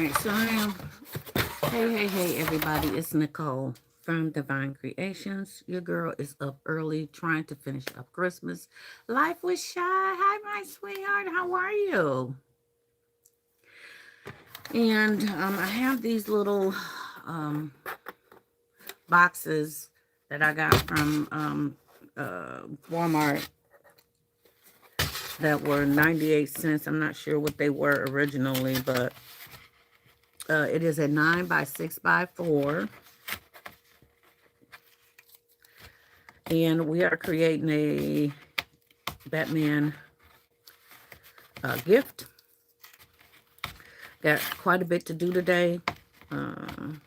right, so hey, everybody. It's Nicole from Divine Creations. Your girl is up early trying to finish up Christmas. Life was shy. Hi, my sweetheart. How are you? And I have these little um, boxes that I got from Walmart that were 98 cents. I'm not sure what they were originally, but it is a 9 by 6 by 4. And we are creating a Batman gift. Got quite a bit to do today. And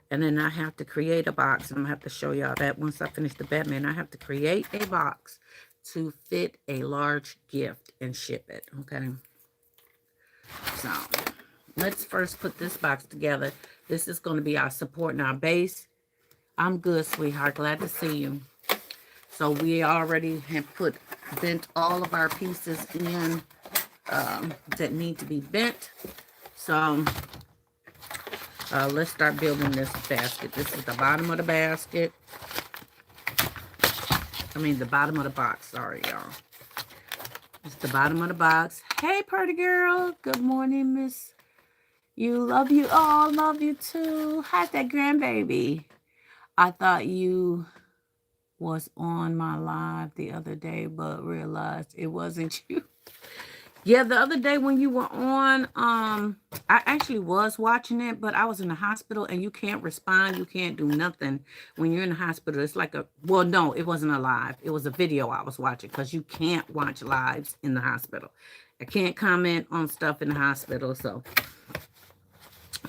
then I have to create a box. I'm going to have to show y'all that once I finish the Batman. I have to create a box to fit a large gift and ship it. Okay. So let's first put this box together. This is going to be our support and our base. I'm good, sweetheart. Glad to see you. So we already have bent all of our pieces in that need to be bent. So let's start building this basket. This is the bottom of the basket. I mean the bottom of the box. Sorry, y'all. It's the bottom of the box. Hey, party girl. Good morning, Miss. You love you all. Love you too. How's that grandbaby? I thought you was on my live the other day, but realized it wasn't you. Yeah, the other day when you were on, I actually was watching it, but I was in the hospital and you can't respond. You can't do nothing when you're in the hospital. It's like well, no, it wasn't a live. It was a video I was watching because you can't watch lives in the hospital. I can't comment on stuff in the hospital, so.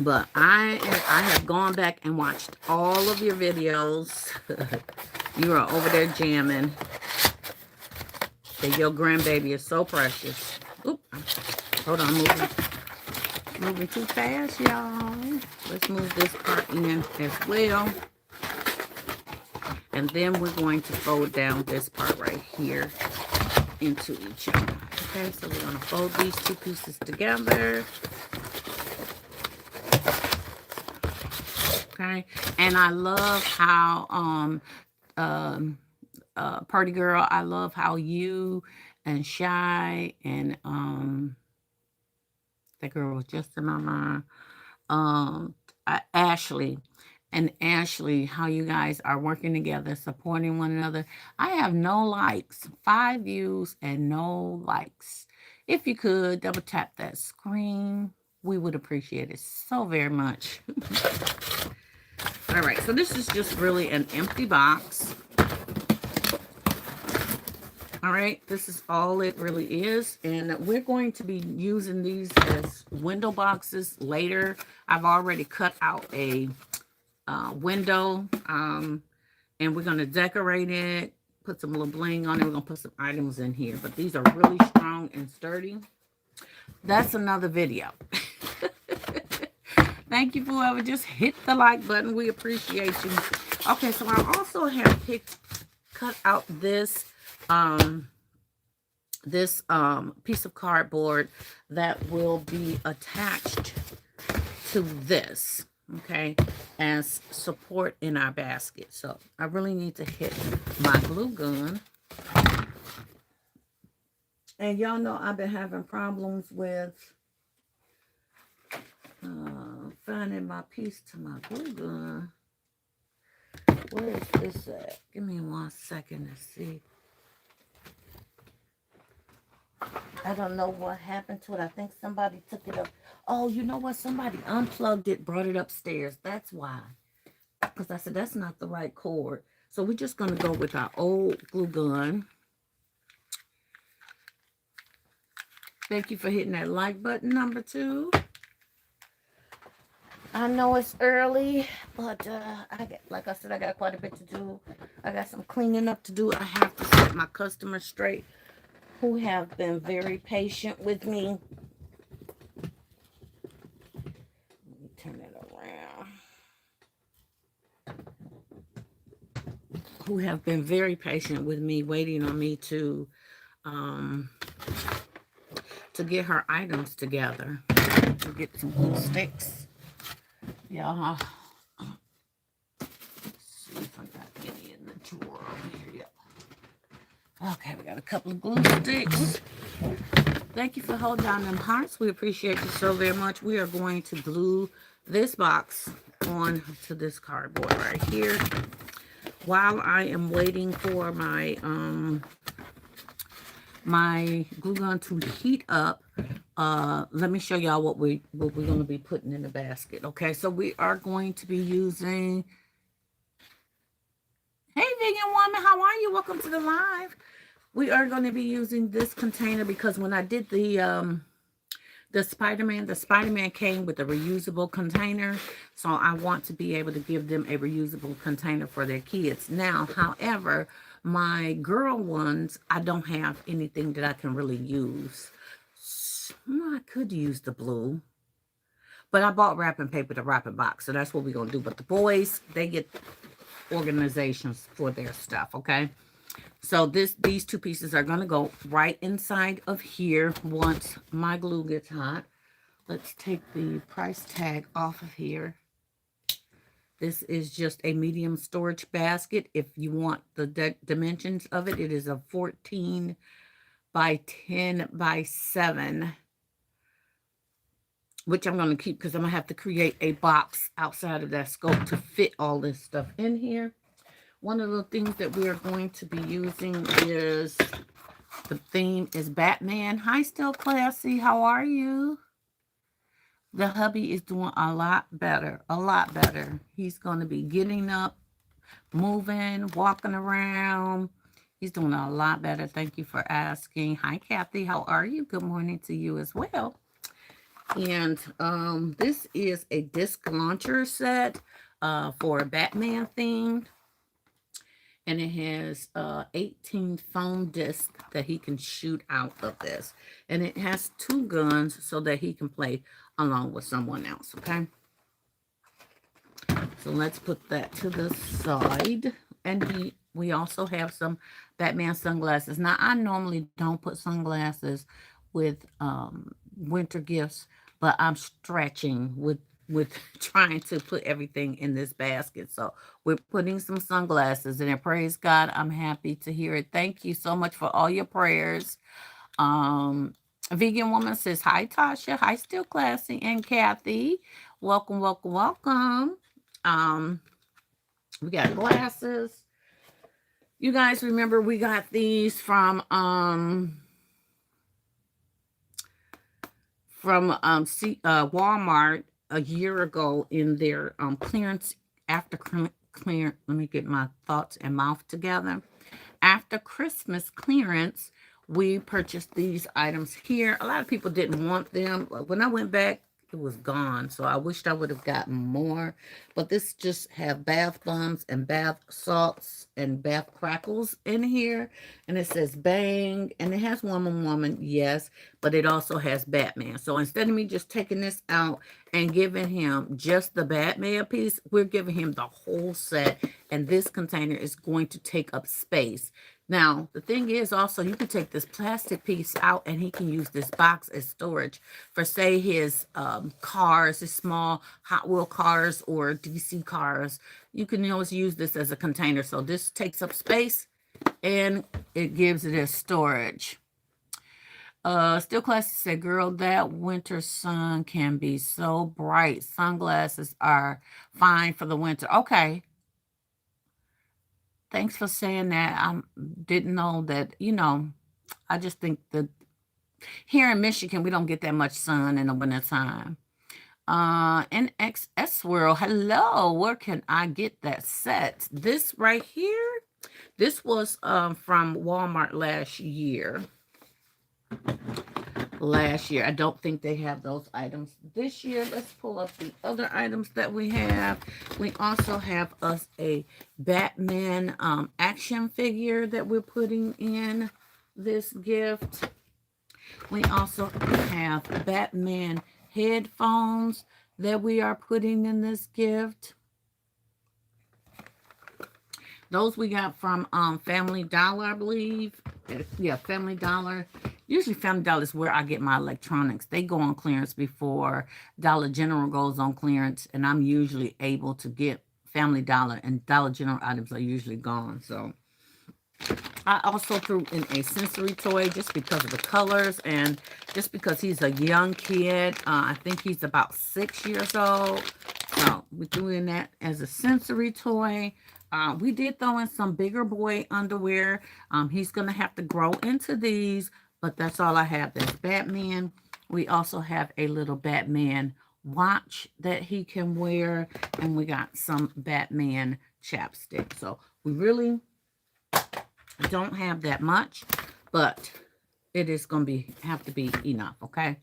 But I have gone back and watched all of your videos. You are over there jamming. Your grandbaby is so precious. Oop, hold on, moving too fast, y'all. Let's move this part in as well. And then we're going to fold down this part right here into each other. Okay, so we're going to fold these two pieces together. Okay, and I love how party girl, I love how you and Shy and that girl was just in my mind, Ashley, how you guys are working together, supporting one another. I have no likes, 5 views and no likes. If you could double tap that screen, we would appreciate it so very much. All right, so this is just really an empty box. All right, this is all it really is. And we're going to be using these as window boxes later. I've already cut out a window, and we're going to decorate it, put some little bling on it. We're going to put some items in here. But these are really strong and sturdy. That's another video. Thank you for whoever just hit the like button. We appreciate you. Okay, so I also have cut out this piece of cardboard that will be attached to this, okay, as support in our basket. So I really need to hit my glue gun. And y'all know I've been having problems with finding my piece to my glue gun. Where is this at? Give me 1 second to see. I don't know what happened to it. I think somebody took it up. Oh, you know what? Somebody unplugged it, brought it upstairs. That's why. Because I said, that's not the right cord. So we're just going to go with our old glue gun. Thank you for hitting that like button, number 2. I know it's early, but like I said, I got quite a bit to do. I got some cleaning up to do. I have to set my customers straight who have been very patient with me. Let me turn it around. Who have been very patient with me, waiting on me to get her items together. to get some glue sticks. Yeah. See if I got any in the drawer over here. Yeah. Okay, we got a couple of glue sticks. Thank you for holding down them hearts. We appreciate you so very much. We are going to glue this box on to this cardboard right here. While I am waiting for my my glue gun to heat up, let me show y'all what we're going to be putting in the basket. Okay, so we are going to be using, hey vegan woman, how are you? Welcome to the live. We are going to be using this container because when I did the Spider-Man came with a reusable container, so I want to be able to give them a reusable container for their kids. Now, however, my girl ones, I don't have anything that I can really use. Well, I could use the blue, but I bought wrapping paper to wrap a box, so that's what we're gonna do. But the boys, they get organizations for their stuff. Okay, so these two pieces are gonna go right inside of here once my glue gets hot. Let's take the price tag off of here. This is just a medium storage basket. If you want the dimensions of it, it is a 14 by 10 by 7, which I'm going to keep because I'm going to have to create a box outside of that scope to fit all this stuff in here. One of the things that we are going to be using is, the theme is Batman. Hi, Still Classy. How are you? The hubby is doing a lot better, a lot better. He's going to be getting up, moving, walking around. He's doing a lot better. Thank you for asking. Hi, Kathy. How are you? Good morning to you as well. And this is a disc launcher set for a Batman theme. And it has 18 foam discs that he can shoot out of this. And it has 2 guns so that he can play along with someone else, okay? So let's put that to the side. And we also have some Batman sunglasses. Now, I normally don't put sunglasses with winter gifts, but I'm stretching with trying to put everything in this basket. So we're putting some sunglasses in there. Praise God. I'm happy to hear it. Thank you so much for all your prayers. Vegan Woman says, hi, Tasha. Hi, Still Classy. And Kathy. Welcome, welcome, welcome. We got glasses. You guys remember we got these from Walmart a year ago in their clearance after clearance. Let me get my thoughts and mouth together. After Christmas clearance, we purchased these items here. A lot of people didn't want them. When I went back, it was gone. So I wished I would have gotten more. But this just have bath bombs and bath salts and bath crackles in here. And it says Bang. And it has Woman, yes. But it also has Batman. So instead of me just taking this out and giving him just the Batman piece, we're giving him the whole set. And this container is going to take up space. Now, the thing is also, you can take this plastic piece out and he can use this box as storage for, say, his cars, his small Hot Wheel cars or DC cars. You can always use this as a container. So this takes up space and it gives it as storage. Still Classy said, girl, that winter sun can be so bright. Sunglasses are fine for the winter. Okay. Thanks for saying that. I didn't know that, you know, I just think that here in Michigan, we don't get that much sun in the wintertime. NXS World, hello. Where can I get that set? This right here, this was from Walmart last year. I don't think they have those items this year. Let's pull up the other items that we have. We also have us a Batman action figure that we're putting in this gift. We also have Batman headphones that we are putting in this gift. Those we got from Family Dollar, I believe. Yeah, Family Dollar. Usually Family Dollar is where I get my electronics. They go on clearance before Dollar General goes on clearance, and I'm usually able to get Family Dollar, and Dollar General items are usually gone. So I also threw in a sensory toy just because of the colors and just because he's a young kid. I think he's about 6 years old. So we threw in that as a sensory toy. We did throw in some bigger boy underwear. He's going to have to grow into these, but that's all I have. There's Batman. We also have a little Batman watch that he can wear, and we got some Batman chapstick. So we really don't have that much, but it is going to have to be enough, okay?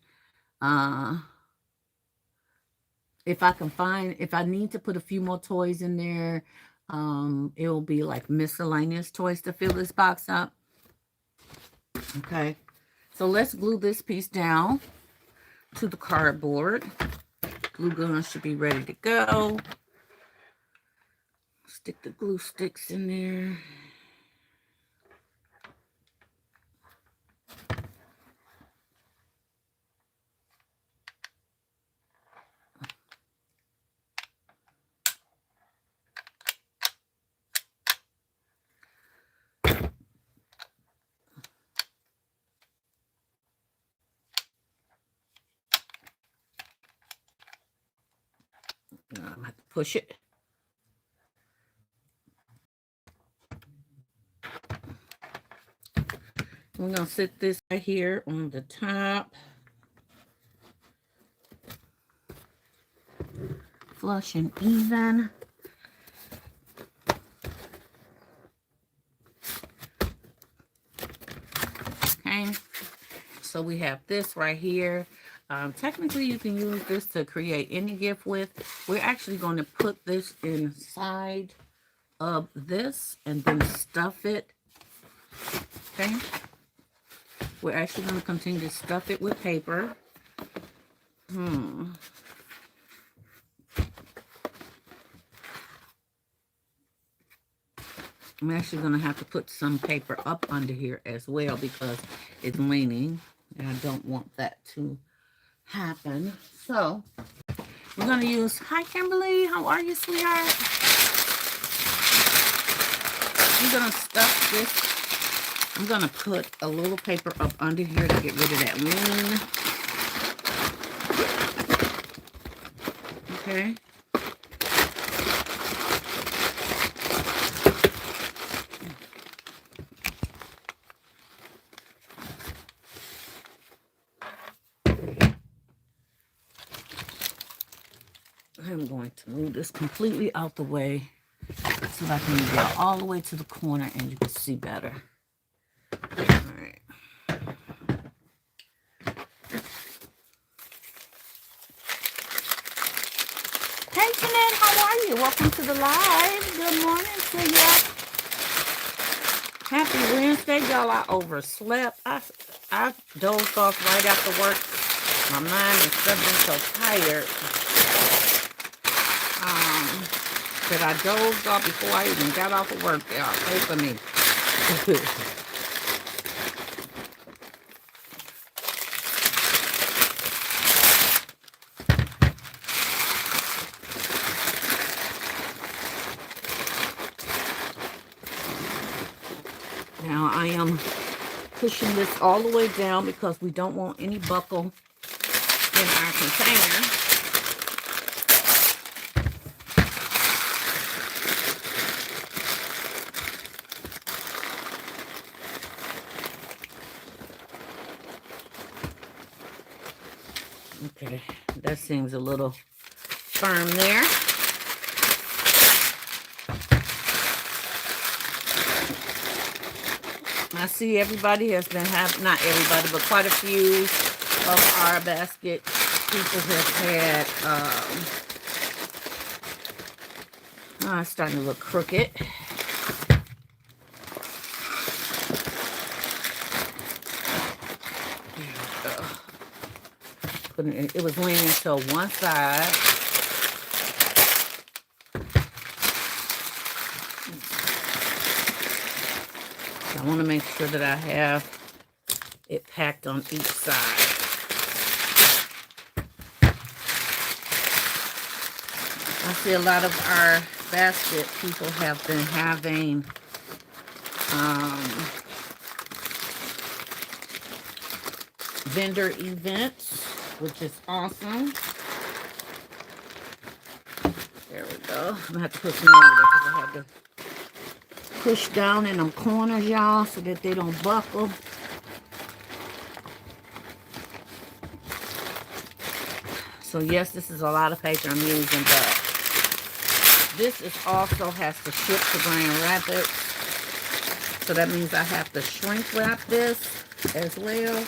If I need to put a few more toys in there, it will be like miscellaneous toys to fill this box up. Okay, so let's glue this piece down to the cardboard. Glue gun should be ready to go. Stick the glue sticks in there. I'm going to have to push it. We're going to sit this right here on the top. Flush and even. Okay. So we have this right here. Technically, you can use this to create any gift with. We're actually going to put this inside of this and then stuff it. Okay. We're actually going to continue to stuff it with paper. I'm actually going to have to put some paper up under here as well because it's leaning, and I don't want that to happen. So we're going to use, hi Kimberly, how are you, sweetheart? I'm going to stuff this. I'm going to put a little paper up under here to get rid of that lean. Okay. I'm going to move this completely out the way so that I can get all the way to the corner and you can see better. All right. Hey, Jeanette, how are you? Welcome to the live. Good morning to you. Happy Wednesday, y'all. I overslept. I dozed off right after work. My mind is suddenly so tired that I dozed off before I even got off of work. Y'all, pray for me. Now I am pushing this all the way down because we don't want any buckle in our container. Okay, that seems a little firm there. I see everybody has been having, not everybody, but quite a few of our basket people have had, it's starting to look crooked. It was leaning to one side. I want to make sure that I have it packed on each side. I see a lot of our basket people have been having vendor events, which is awesome. There we go. I'm gonna have to push them over there because I had to push down in them corners, y'all, so that they don't buckle. So yes, this is a lot of paper I'm using, but this is also has to ship to Grand Rapids. So that means I have to shrink wrap this as well.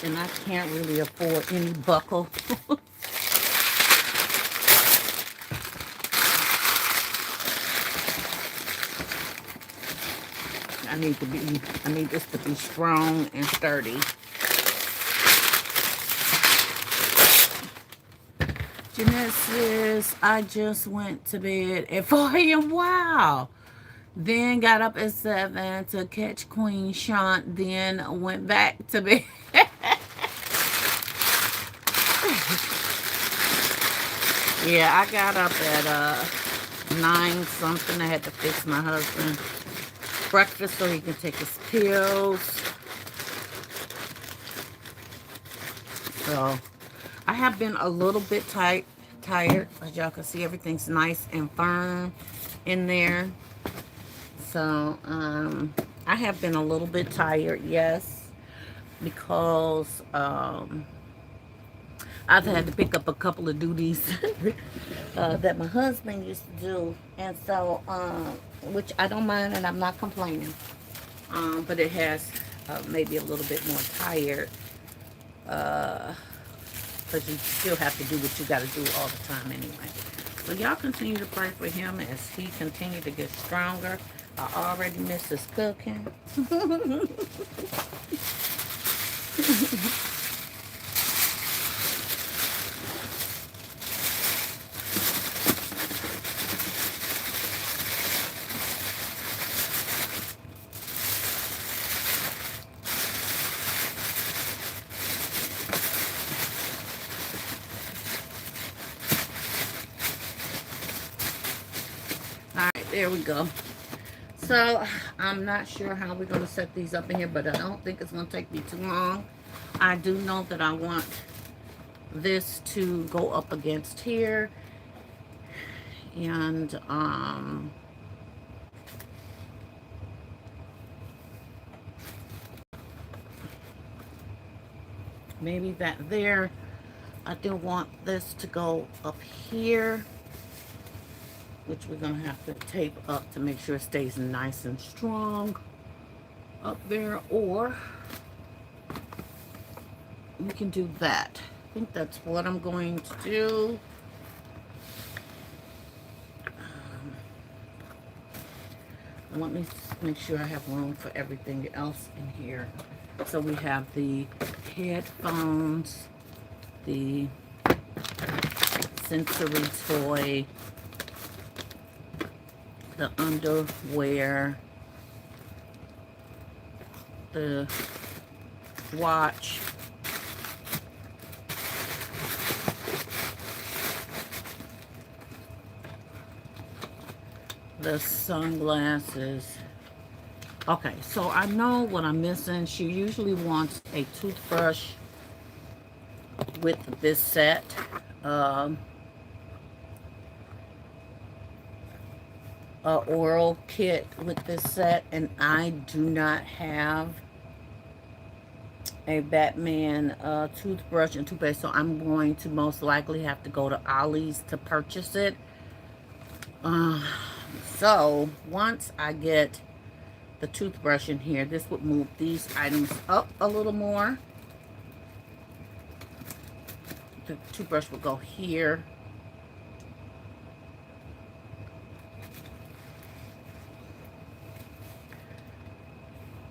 And I can't really afford any buckle. I need this to be strong and sturdy. Jeanette says, I just went to bed at 4 a.m. Wow. Then got up at 7 to catch Queen Shant. Then went back to bed. Yeah, I got up at 9 something. I had to fix my husband breakfast so he can take his pills. So I have been a little bit tired. As y'all can see, everything's nice and firm in there. So I have been a little bit tired, yes, because I've had to pick up a couple of duties that my husband used to do, and so which I don't mind, and I'm not complaining, but it has maybe a little bit more tired, because you still have to do what you got to do all the time anyway. So y'all continue to pray for him as he continues to get stronger. I already miss his cooking. Alright, there we go. So, I'm not sure how we're going to set these up in here, but I don't think it's going to take me too long. I do know that I want this to go up against here. And, maybe that there. I do want this to go up here, which we're going to have to tape up to make sure it stays nice and strong up there, or we can do that. I think that's what I'm going to do. Let me make sure I have room for everything else in here. So we have the headphones, the sensory toy, the underwear, the watch, the sunglasses. Okay, so I know what I'm missing. She usually wants a toothbrush with this set. Oral kit with this set, and I do not have a Batman toothbrush and toothpaste, so I'm going to most likely have to go to Ollie's to purchase it. So once I get the toothbrush in here, this would move these items up a little more. The toothbrush will go here.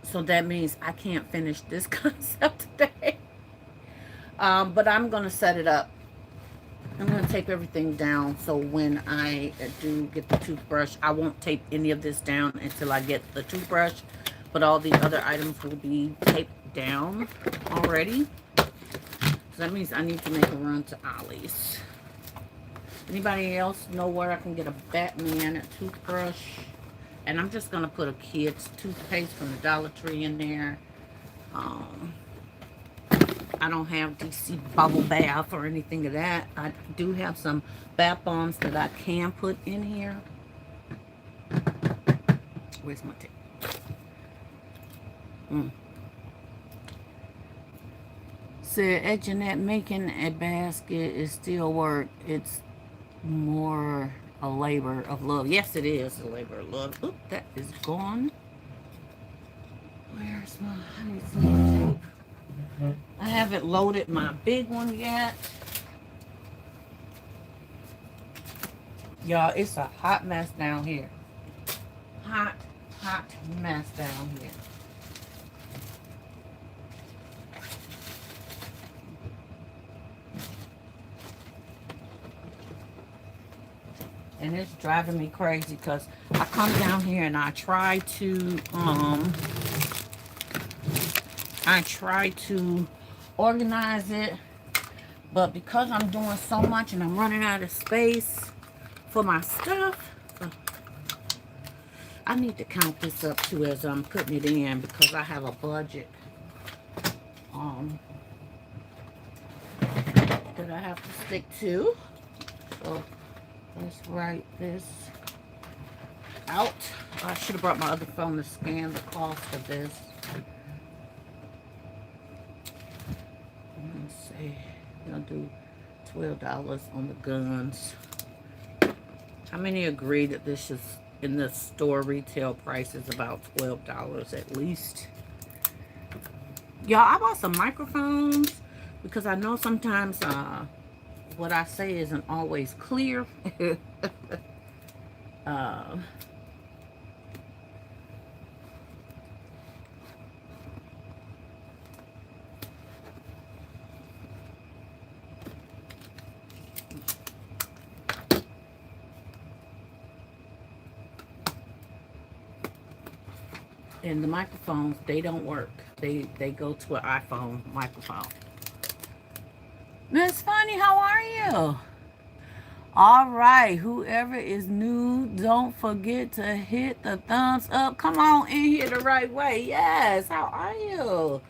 So that means I can't finish this concept today. But I'm going to set it up. I'm going to tape everything down, so when I do get the toothbrush, I won't tape any of this down until I get the toothbrush. but all the other items will be taped down already. So that means I need to make a run to Ollie's. Anybody else know where I can get a Batman toothbrush? And I'm just going to put a kid's toothpaste from the Dollar Tree in there. I don't have DC bubble bath or anything of that. I do have some bath bombs that I can put in here. Where's my tape? Said, at Jeanette, making a basket is still work. It's more a labor of love. Yes, it is a labor of love. Oop, that is gone. Where's my tape? I haven't loaded my big one yet. Y'all, it's a hot mess down here. Hot mess down here. And it's driving me crazy because I come down here and I try to organize it, but because I'm doing so much and I'm running out of space for my stuff, I need to count this up too as I'm putting it in because I have a budget that I have to stick to. So let's write this out. I should have brought my other phone to scan the cost of this. Let's see. I'm gonna do $12 on the guns. How many agree that this is in the store retail price is about $12 at least? Y'all, I bought some microphones because I know sometimes what I say isn't always clear. And the microphones, they don't work. They go to an iPhone microphone. Miss Funny, how are you? All right, whoever is new, don't forget to hit the thumbs up. Come on in here the right way. Yes, how are you?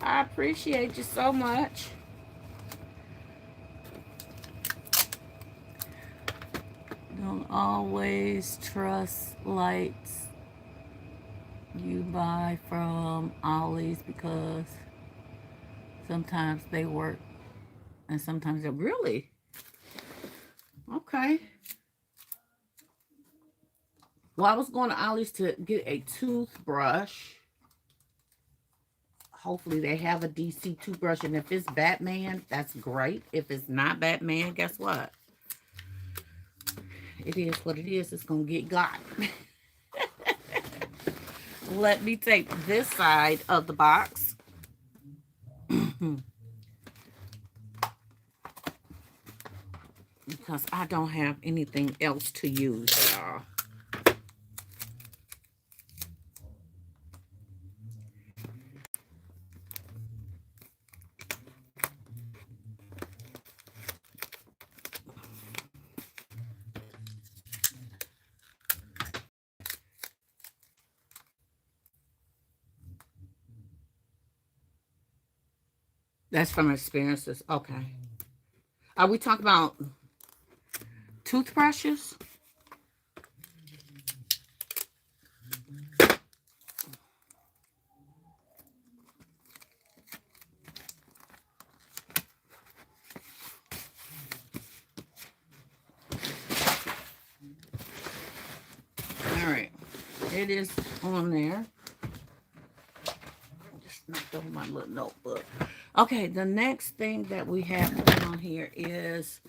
I appreciate you so much. Don't always trust lights you buy from Ollie's because sometimes they work and sometimes they're really okay. Well, I was going to Ollie's to get a toothbrush. Hopefully they have a DC toothbrush, and if it's Batman, that's great. If it's not Batman, guess what? It is what it is. It's gonna get got. Let me take this side of the box. Because I don't have anything else to use, y'all. That's from experiences. Okay. Are we talking about toothbrushes? All right. It is on there. Just knocked over my little notebook. Okay, the next thing that we have on here is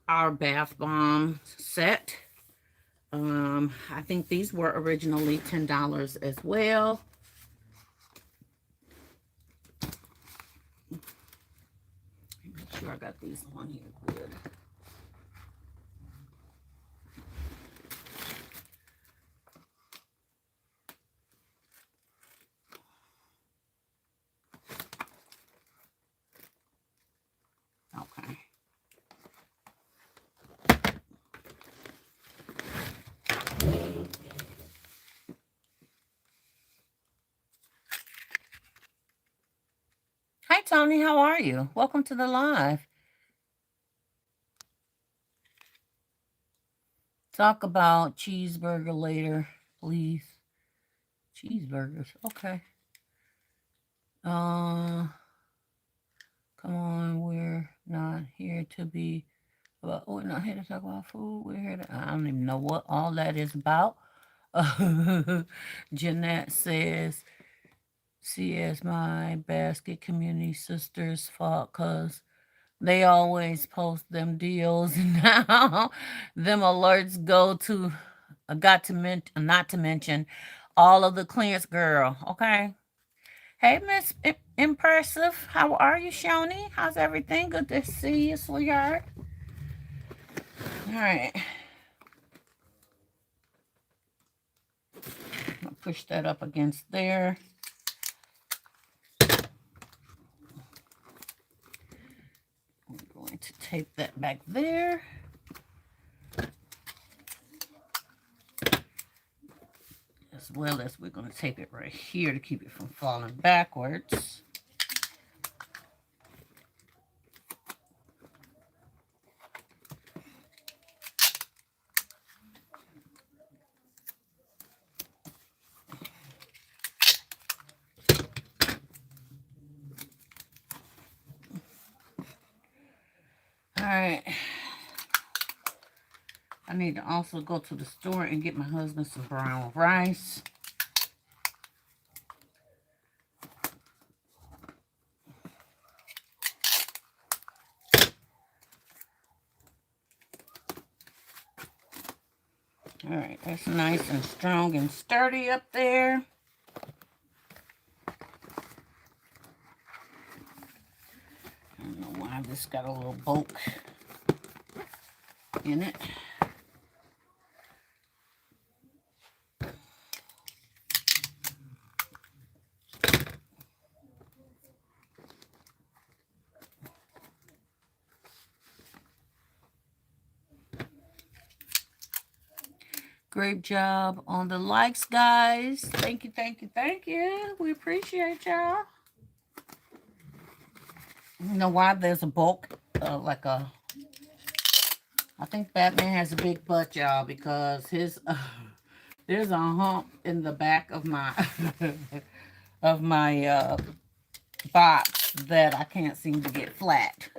our bath bomb set. I think these were originally $10 as well. Make sure I got these on here good. Okay. Hi, Tony. How are you? Welcome to the live. Talk about cheeseburger later, please. Cheeseburgers. Okay. Come on. We're not here to be. We're not here to talk about food. We're here to. I don't even know what all that is about. Jeanette says, "See, as my basket community sisters fought, cause they always post them deals, and now them alerts go to. Got to mention, not to mention, all of the clearance, girl. Okay. Hey, Miss Impressive. How are you, Shoni? How's everything? Good to see you, sweetheart. All right. I'll push that up against there. I'm going to tape that back there. As well as we're going to tape it right here to keep it from falling backwards. All right. I need to also go to the store and get my husband some brown rice. All right, that's nice and strong and sturdy up there. I don't know why this got a little bulk in it. Great job on the likes, guys. Thank you, thank you, thank you. We appreciate y'all. You know why there's a bulk? I think Batman has a big butt, y'all, because his there's a hump in the back of my of my box that I can't seem to get flat.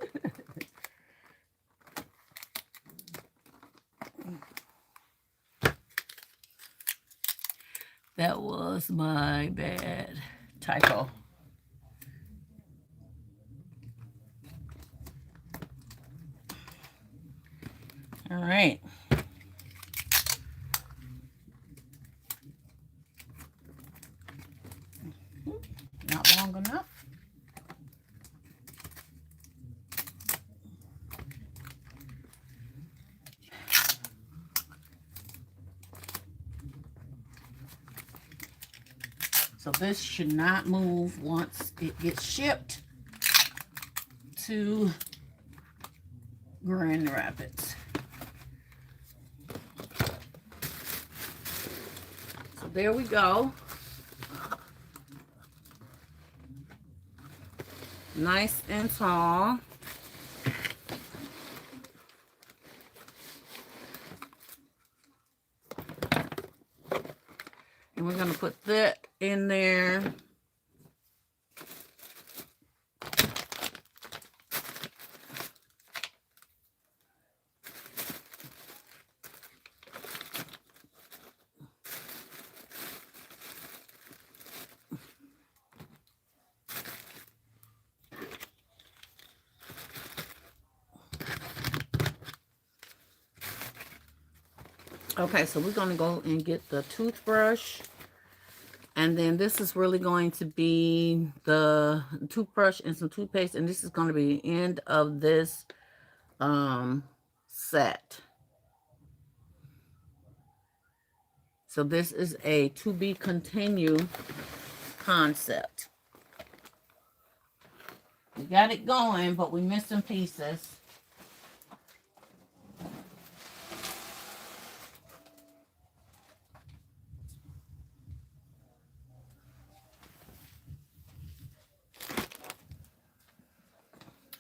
That was my bad typo. All right. Not long enough. So this should not move once it gets shipped to Grand Rapids. So there we go. Nice and tall. And we're going to put that in there. Okay, so we're going to go and get the toothbrush. And then this is really going to be the toothbrush and some toothpaste. And this is going to be the end of this set. So this is a to be continue concept. We got it going, but we're missing pieces.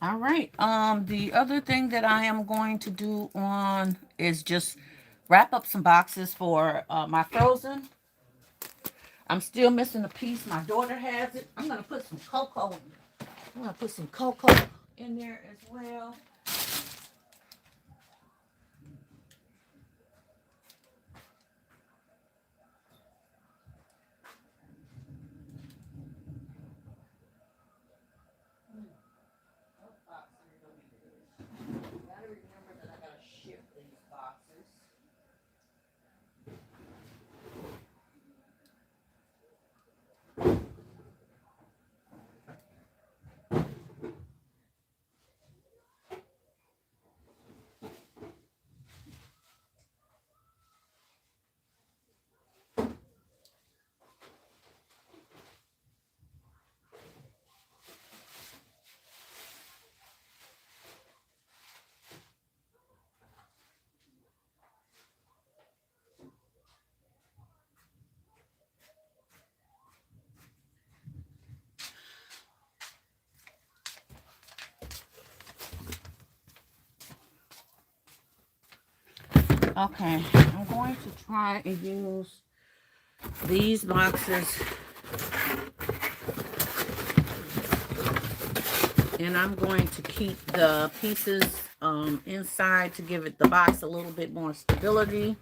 All right. The other thing that I am going to do on is just wrap up some boxes for my Frozen. I'm still missing a piece. My daughter has it. I'm gonna put some cocoa. I'm gonna put some cocoa in there as well. Gotta remember that I gotta ship these boxes. Okay, I'm going to try and use these boxes, and I'm going to keep the pieces inside to give it the box a little bit more stability.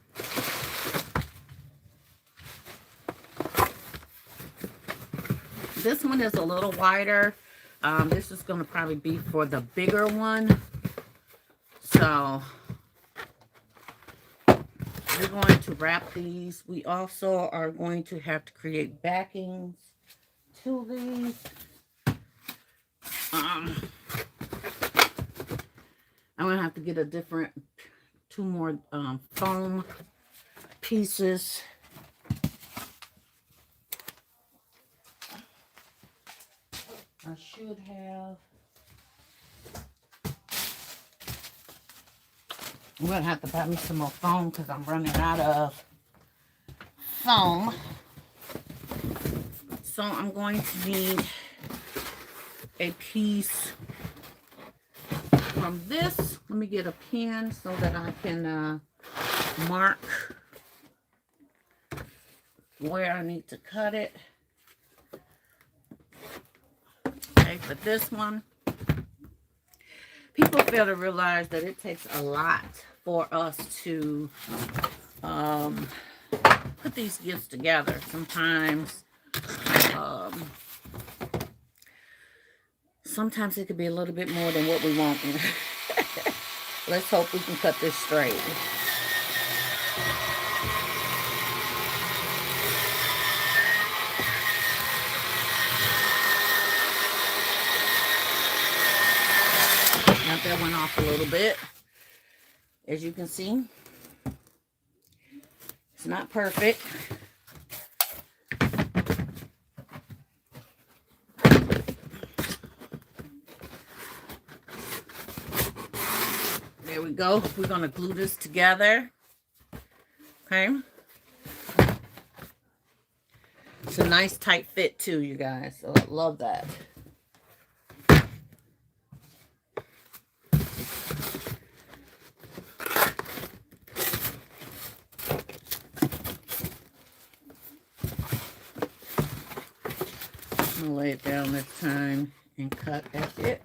This one is a little wider. This is going to probably be for the bigger one. So we're going to wrap these. We also are going to have to create backings to these. I'm going to have to get a different, two more foam pieces. I should have. I'm going to have to buy me some more foam because I'm running out of foam. So I'm going to need a piece from this. Let me get a pen so that I can mark where I need to cut it. Okay, for this one, people fail to realize that it takes a lot for us to put these gifts together. Sometimes it could be a little bit more than what we want. Let's hope we can cut this straight. Now that went off a little bit. As you can see, it's not perfect. There we go. We're going to glue this together. Okay. It's a nice tight fit too, you guys. So I love that. I'm going to lay it down this time and cut at it.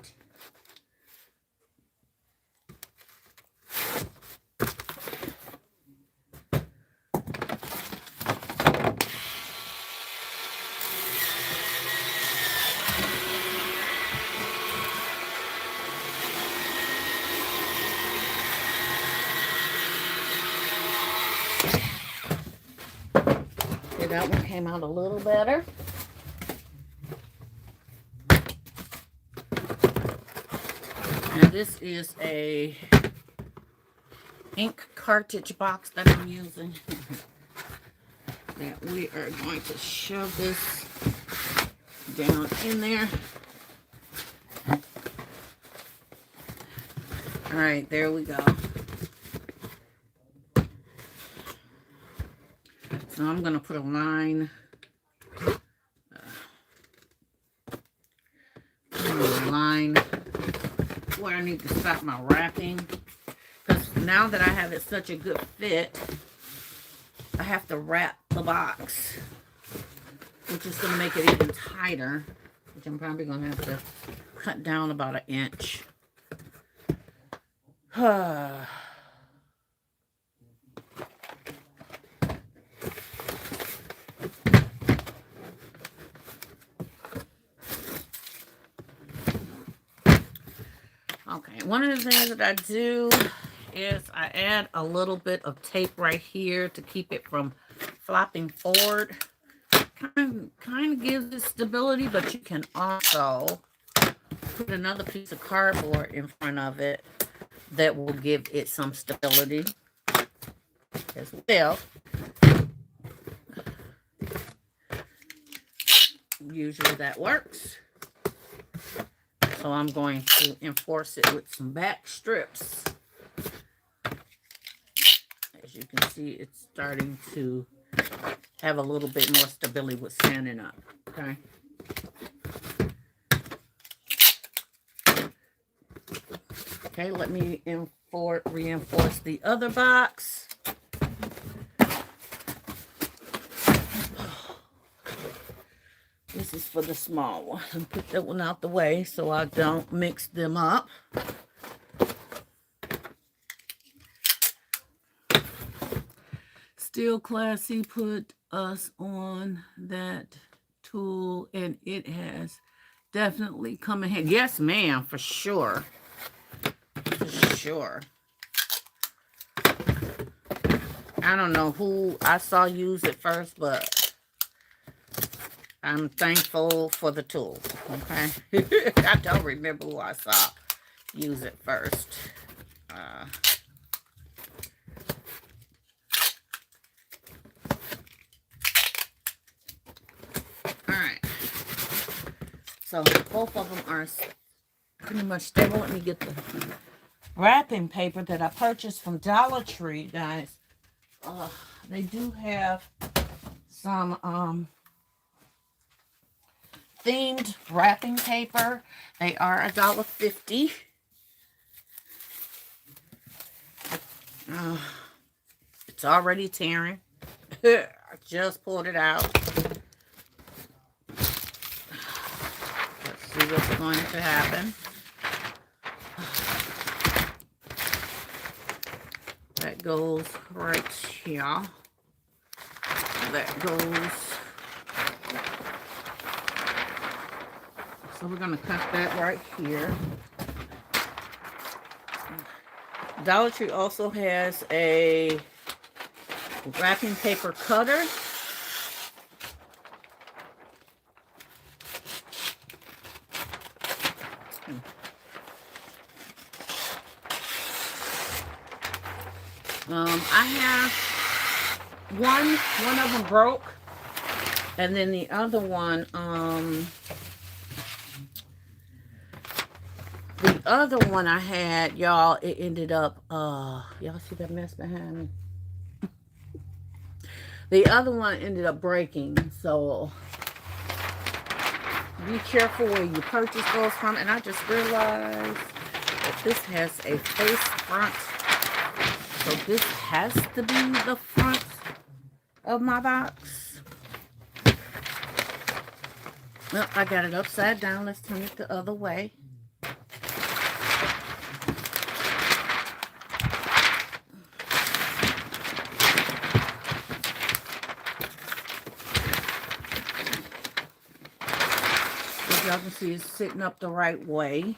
Okay, that one came out a little better. Now this is a ink cartridge box that I'm using. That we are going to shove this down in there. right, there we go. So I'm going to put a line. Where I need to stop my wrapping. Because now that I have it such a good fit, I have to wrap the box, which is going to make it even tighter, which I'm probably going to have to cut down about 1 inch. Okay, one of the things that I do is I add a little bit of tape right here to keep it from flopping forward. Kind of gives it stability, but you can also put another piece of cardboard in front of it that will give it some stability as well. Usually that works. So I'm going to enforce it with some back strips. As you can see, it's starting to have a little bit more stability with standing up. Okay. Okay, let me reinforce the other box. This is for the small one. And put that one out the way so I don't mix them up. Still Classy put us on that tool, and it has definitely come in handy. Yes, ma'am, for sure. For sure. I don't know who I saw use it first, but I'm thankful for the tool, okay? I don't remember who I saw use it first. Alright. So both of them are pretty much stable. Let me get the wrapping paper that I purchased from Dollar Tree, guys. They do have some themed wrapping paper. They are $1.50. It's already tearing. I just pulled it out. Let's see what's going to happen. That goes right here. That goes. So we're going to cut that right here. Dollar Tree also has a wrapping paper cutter. I have one of them broke, and then the other one, the other one I had, y'all, it ended up, y'all see that mess behind me? The other one ended up breaking, so be careful where you purchase those from. And I just realized that this has a face front, so this has to be the front of my box. Well, I got it upside down. Let's turn it the other way. As y'all can see, it's sitting up the right way.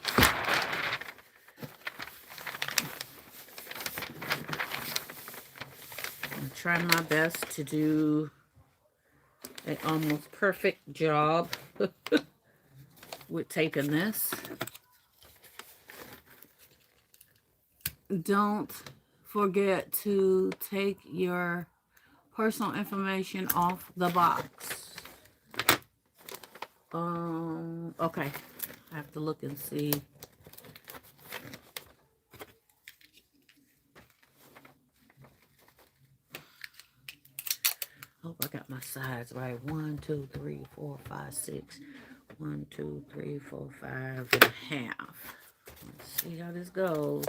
I'm trying my best to do an almost perfect job with taping this. Don't forget to take your personal information off the box. Okay. I have to look and see. Hope I got my sides right. 1, 2, 3, 4, 5, 6. 1, 2, 3, 4, 5.5. Let's see how this goes.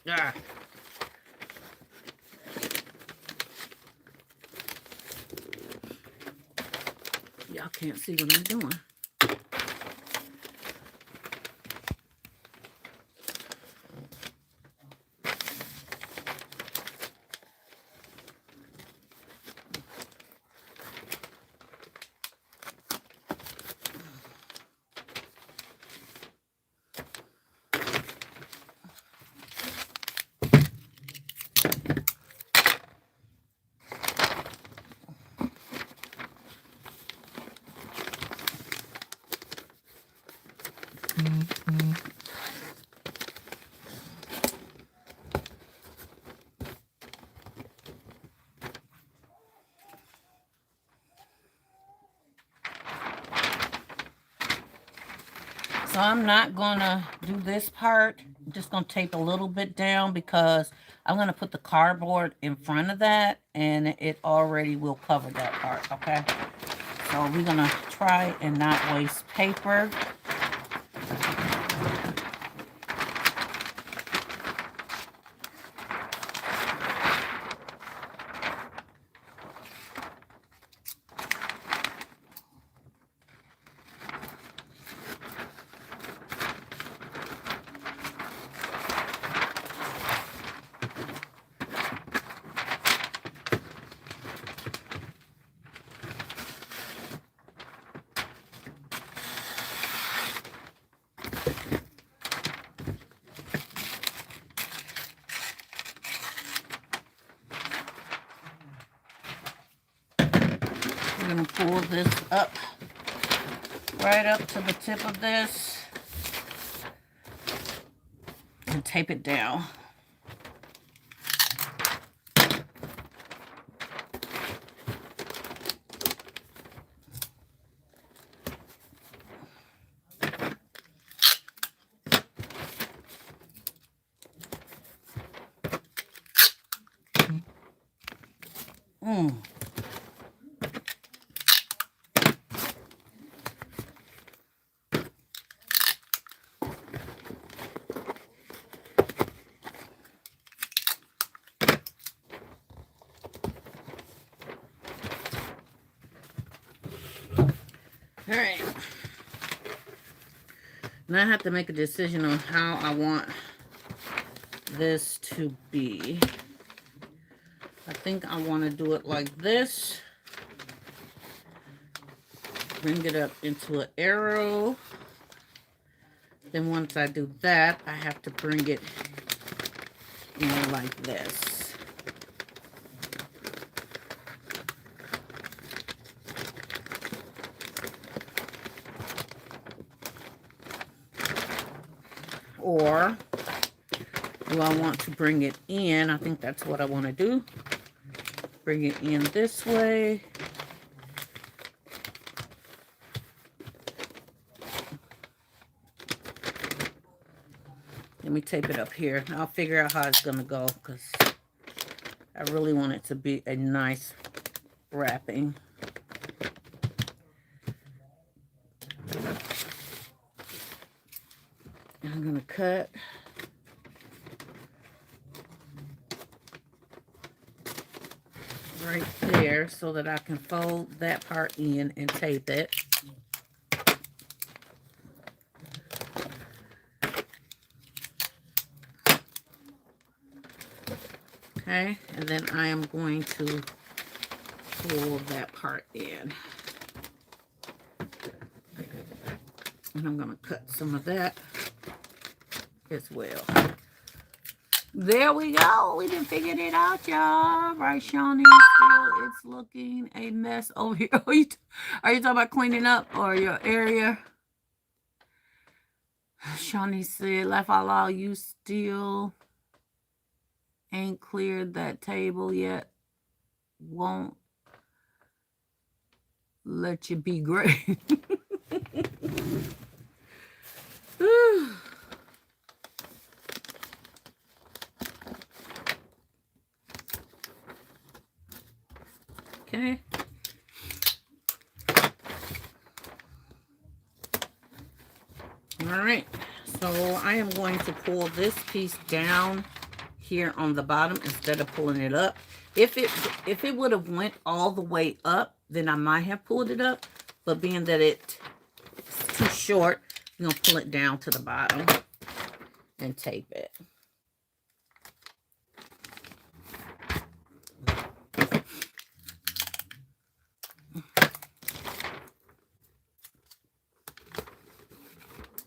Ah. Y'all can't see what I'm doing. So I'm not going to do this part. I'm just going to tape a little bit down because I'm going to put the cardboard in front of that and it already will cover that part, okay? So we're going to try and not waste paper. We're going to pull this up, right up to the tip of this, and tape it down. All right. Now I have to make a decision on how I want this to be. I think I want to do it like this. Bring it up into an arrow. Then once I do that, I have to bring it, you know, like this. Or do I want to bring it in? I think that's what I want to do. Bring it in this way. Let me tape it up here. I'll figure out how it's going to go because I really want it to be a nice wrapping. And I'm going to cut. Right there so that I can fold that part in and tape it. Okay, and then I am going to pull that part in. And I'm going to cut some of that as well. There we go. We done figured it out, y'all. Right, Shawnee? Still, it's looking a mess over here. Are you talking about cleaning up or your area? Shawnee said, laugh out loud, you still ain't cleared that table yet. Won't let you be great. Okay. All right. So I am going to pull this piece down here on the bottom instead of pulling it up. If it would have went all the way up, then I might have pulled it up. But being that it's too short, I'm going to pull it down to the bottom and tape it.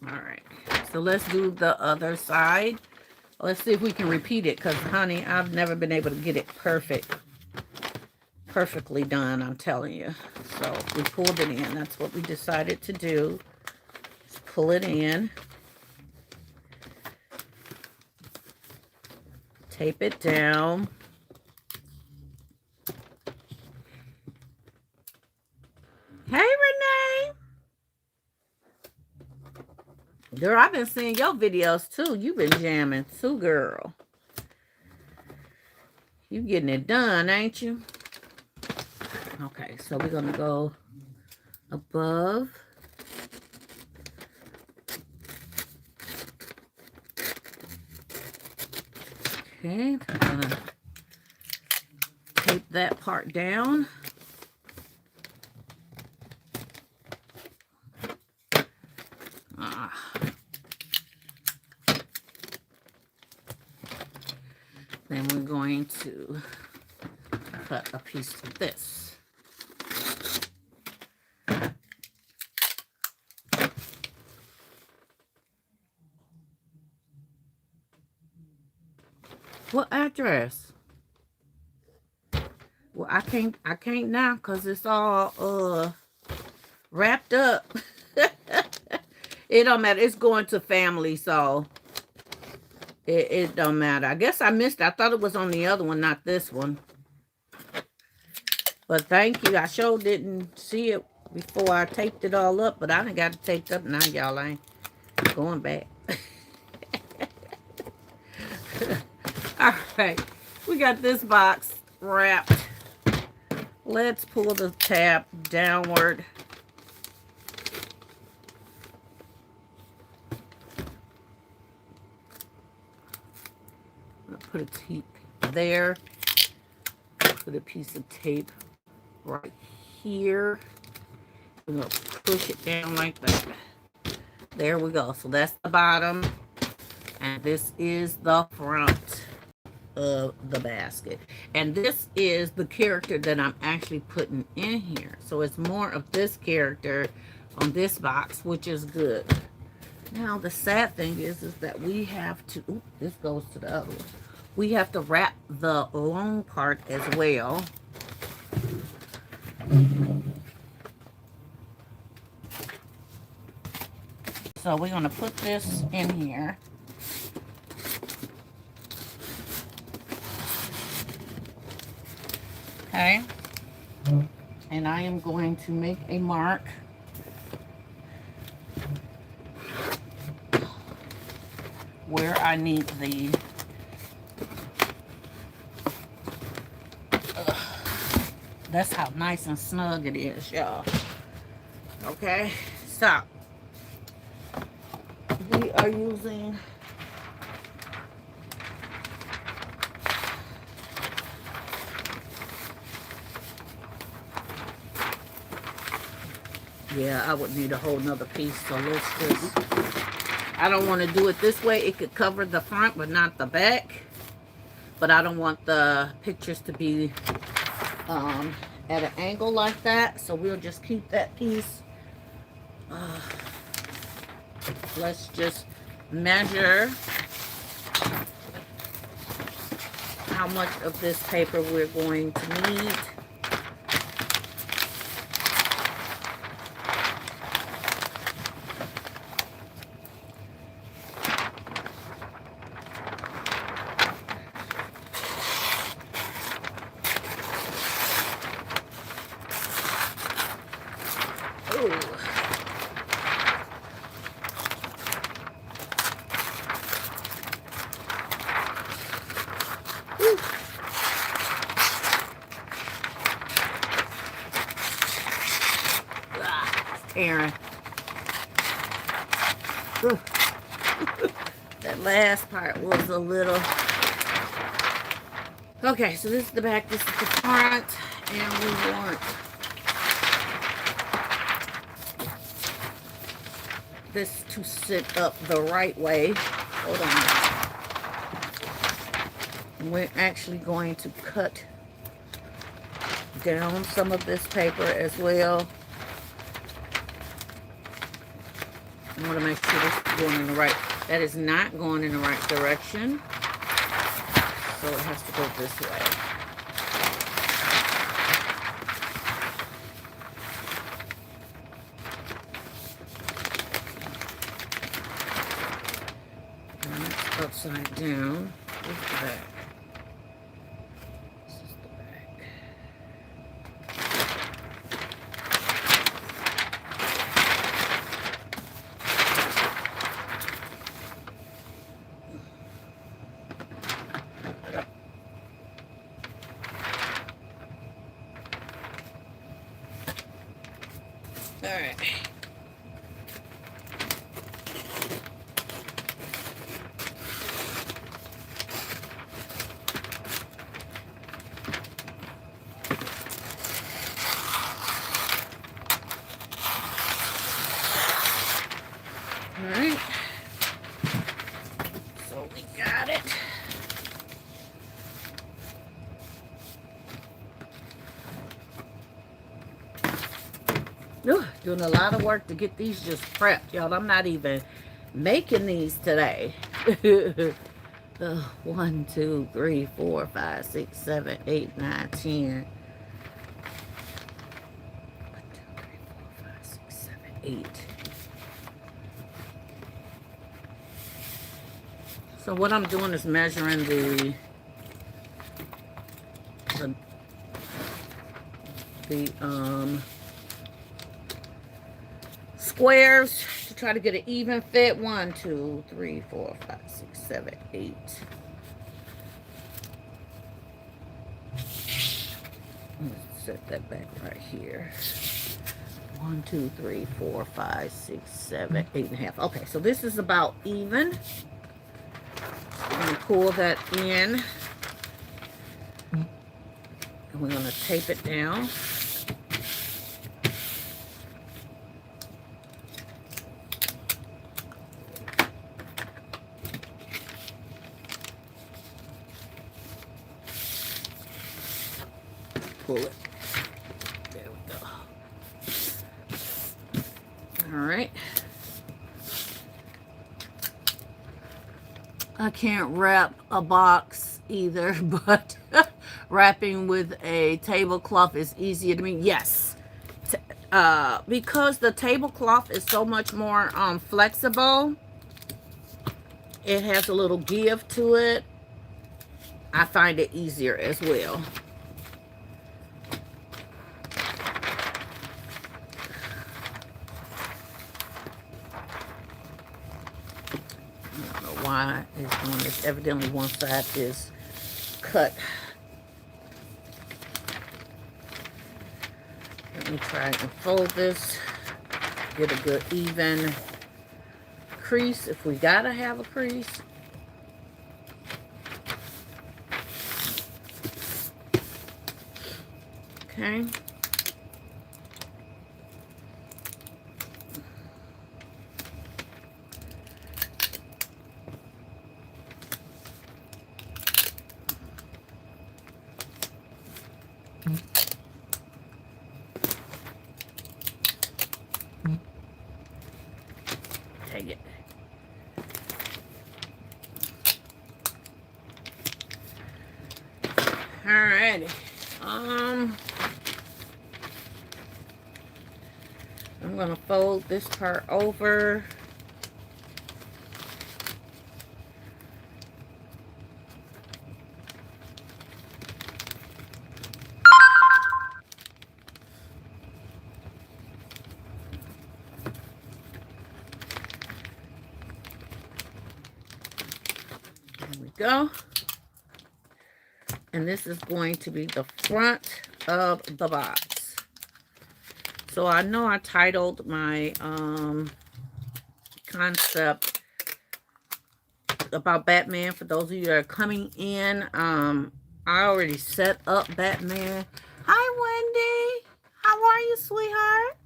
All right. So let's do the other side. Let's see if we can repeat it, because, honey, I've never been able to get it perfectly done, I'm telling you. So we pulled it in. That's what we decided to do. Just pull it in. Tape it down. Hey, Renee. Girl, I've been seeing your videos, too. You've been jamming, too, girl. You getting it done, ain't you? Okay, so we're going to go above. Okay, I'm going to tape that part down. Then we're going to cut a piece of this. What address? Well, I can't now because it's all wrapped up. It don't matter. It's going to family, so it don't matter. I guess I missed it. I thought it was on the other one, not this one. But thank you. I sure didn't see it before I taped it all up, but I done got it taped up now, y'all. I ain't going back. All right. We got this box wrapped. Let's pull the tab downward. Put a tape there. Put a piece of tape right here. We're going to push it down like that. There we go. So that's the bottom. And this is the front of the basket. And this is the character that I'm actually putting in here. So it's more of this character on this box, which is good. Now, the sad thing is that we have to... Ooh, this goes to the other one. We have to wrap the long part as well. So we're going to put this in here. Okay. And I am going to make a mark where I need the that's how nice and snug it is, y'all. Okay, so we are using I would need a whole nother piece, so let's just, I don't want to do it this way. It could cover the front but not the back, but I don't want the pictures to be at an angle like that, so we'll just keep that piece. Let's just measure how much of this paper we're going to need. tearing. That last part was a little... Okay, so this is the back, this is the front, and we want this to sit up the right way. Hold on. We're actually going to cut down some of this paper as well. I want to make sure this is going in the right... That is not going in the right direction. So it has to go this way. And that's upside down. Where's the back? This is the back. All right. All right. So we got it. Ooh, doing a lot of work to get these just prepped, y'all. I'm not even making these today. 1, 2, 3, 4, 5, 6, 7, 8, 9, 10. 1, 2, 3, 4, 5, 6, 7, 8. So what I'm doing is measuring the squares to try to get an even fit. 1, 2, 3, 4, 5, 6, 7, 8. Let's set that back right here. 1, 2, 3, 4, 5, 6, 7, 8.5. Okay, so this is about even. I'm going to pull that in. And we're going to tape it down. Pull it. There we go. All right. I can't wrap a box either, but wrapping with a tablecloth is easier to me. Yes. Because the tablecloth is so much more flexible, it has a little give to it. I find it easier as well. Why is doing this? Evidently one side is cut. Let me try and fold this. Get a good even crease if we gotta have a crease. Okay. Take it. Alrighty. I'm gonna fold this part over. There we go. And this is going to be the front of the box. So I know I titled my concept about Batman. For those of you that are coming in, I already set up Batman. Hi, Wendy. How are you, sweetheart?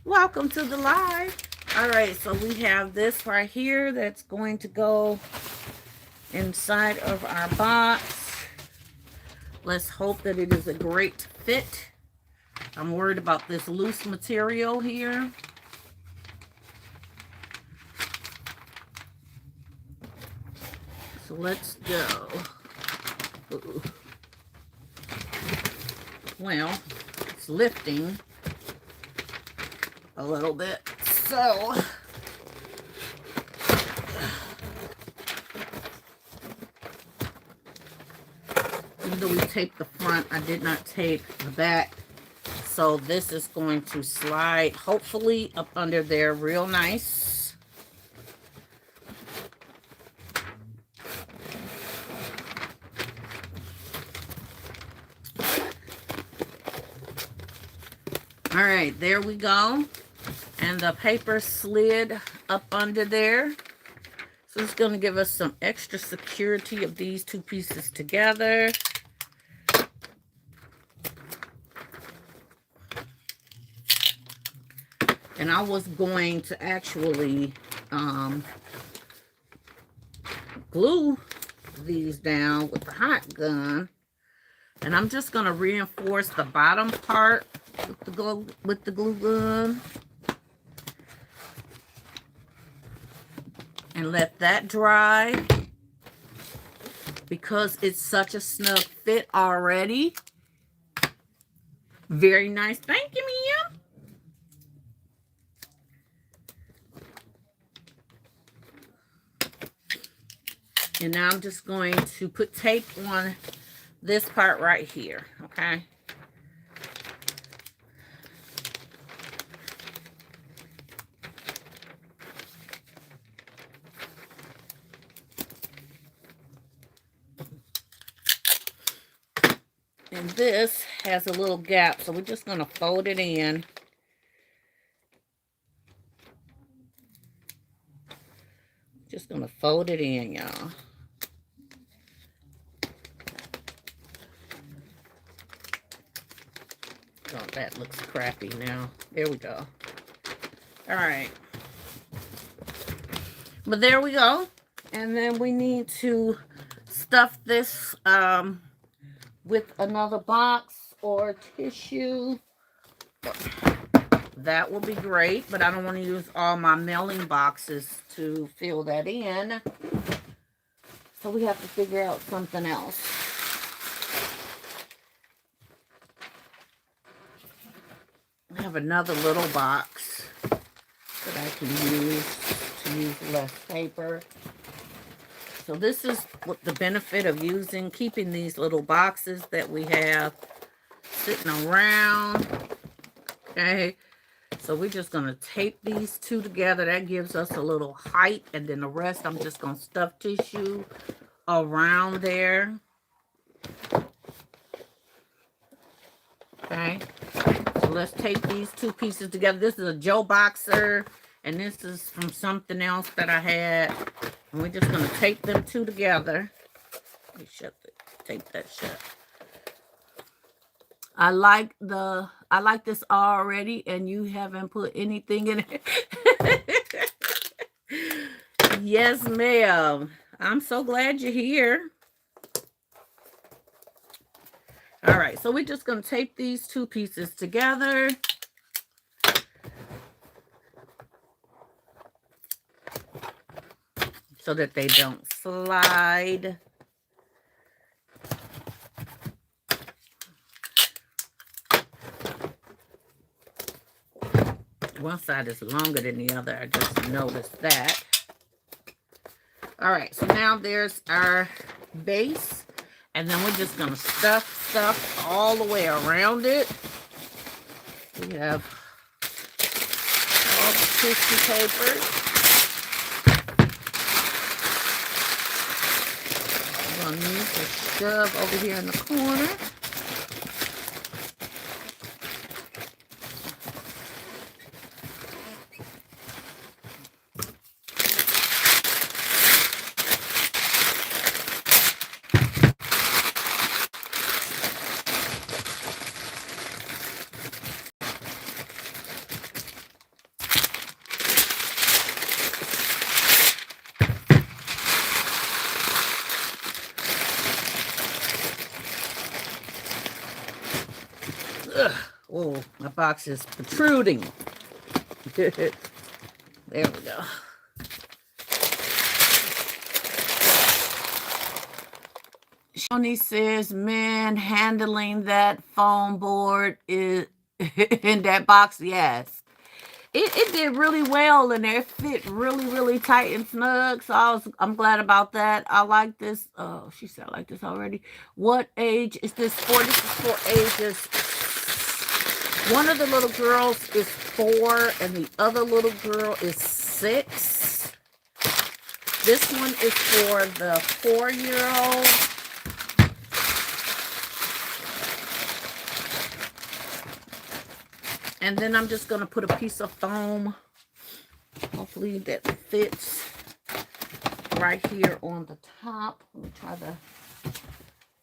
Welcome to the live. All right, so we have this right here that's going to go inside of our box. Let's hope that it is a great fit. I'm worried about this loose material here. So let's go. Ooh. Well, it's lifting a little bit. So even though we taped the front, I did not tape the back. So this is going to slide hopefully up under there real nice. All right, there we go. And the paper slid up under there. So it's going to give us some extra security of these two pieces together. And I was going to actually glue these down with the hot gun. And I'm just going to reinforce the bottom part with the glue gun. And let that dry. Because it's such a snug fit already. Very nice. Thank you, Mia. And now I'm just going to put tape on this part right here, okay? And this has a little gap, so we're just going to fold it in. Just going to fold it in, y'all. Oh, that looks crappy now. There we go. All right. But there we go. And then we need to stuff this with another box or tissue. That will be great, but I don't want to use all my mailing boxes to fill that in. So we have to figure out something else. I have another little box that I can use to use less paper. So this is what the benefit of keeping these little boxes that we have sitting around. Okay, so we're just going to tape these two together. That gives us a little height, and then the rest I'm just going to stuff tissue around there. Okay, so let's tape these two pieces together. This is a Joe Boxer, and this is from something else that I had. And we're just going to tape them two together. Let me tape that shut. I like this already, and you haven't put anything in it. Yes, ma'am. I'm so glad you're here. All right, so we're just going to tape these two pieces together. So that they don't slide. One side is longer than the other. I just noticed that. All right, so now there's our base. And then we're just going to stuff all the way around it. We have all the tissue paper. I'm going to use the shove over here in the corner. Ugh. Oh, my box is protruding. There we go. Shoni says, man, handling that foam board is in that box, yes. It did really well in there. It fit really, really tight and snug. So I'm glad about that. I like this. Oh, she said I like this already. What age is this for? This is for ages. One of the little girls is 4 and the other little girl is 6. This one is for the 4-year-old. And then I'm just going to put a piece of foam, hopefully that fits right here on the top. Let me try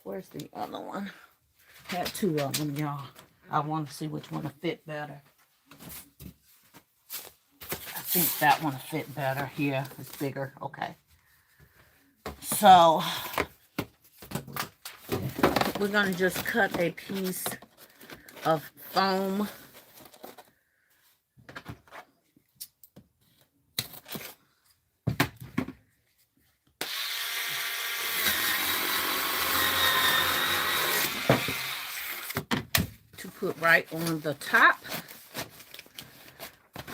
where's the other one? Had 2 of them, y'all. I want to see which one will fit better. I think that one will fit better here. It's bigger. Okay. So, we're going to just cut a piece of foam. Put right on the top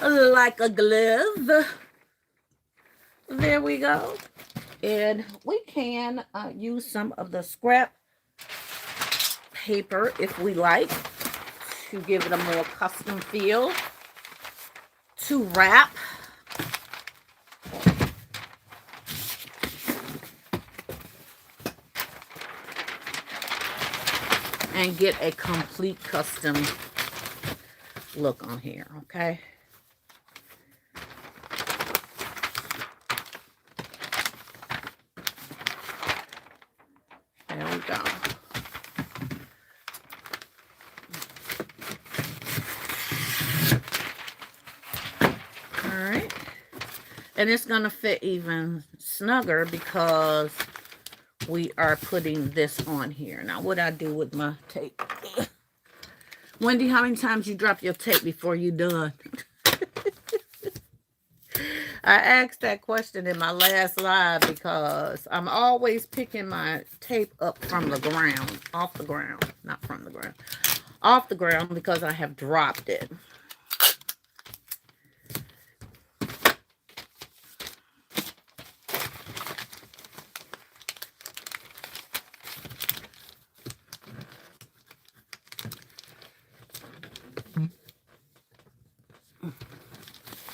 like a glove. There we go. And we can use some of the scrap paper if we like to give it a more custom feel to wrap. And get a complete custom look on here, okay? There we go. All right. And it's going to fit even snugger because we are putting this on here. Now, what I do with my tape? Wendy, how many times you drop your tape before you done? I asked that question in my last live because I'm always picking my tape up from the ground, off the ground, not from the ground, off the ground because I have dropped it.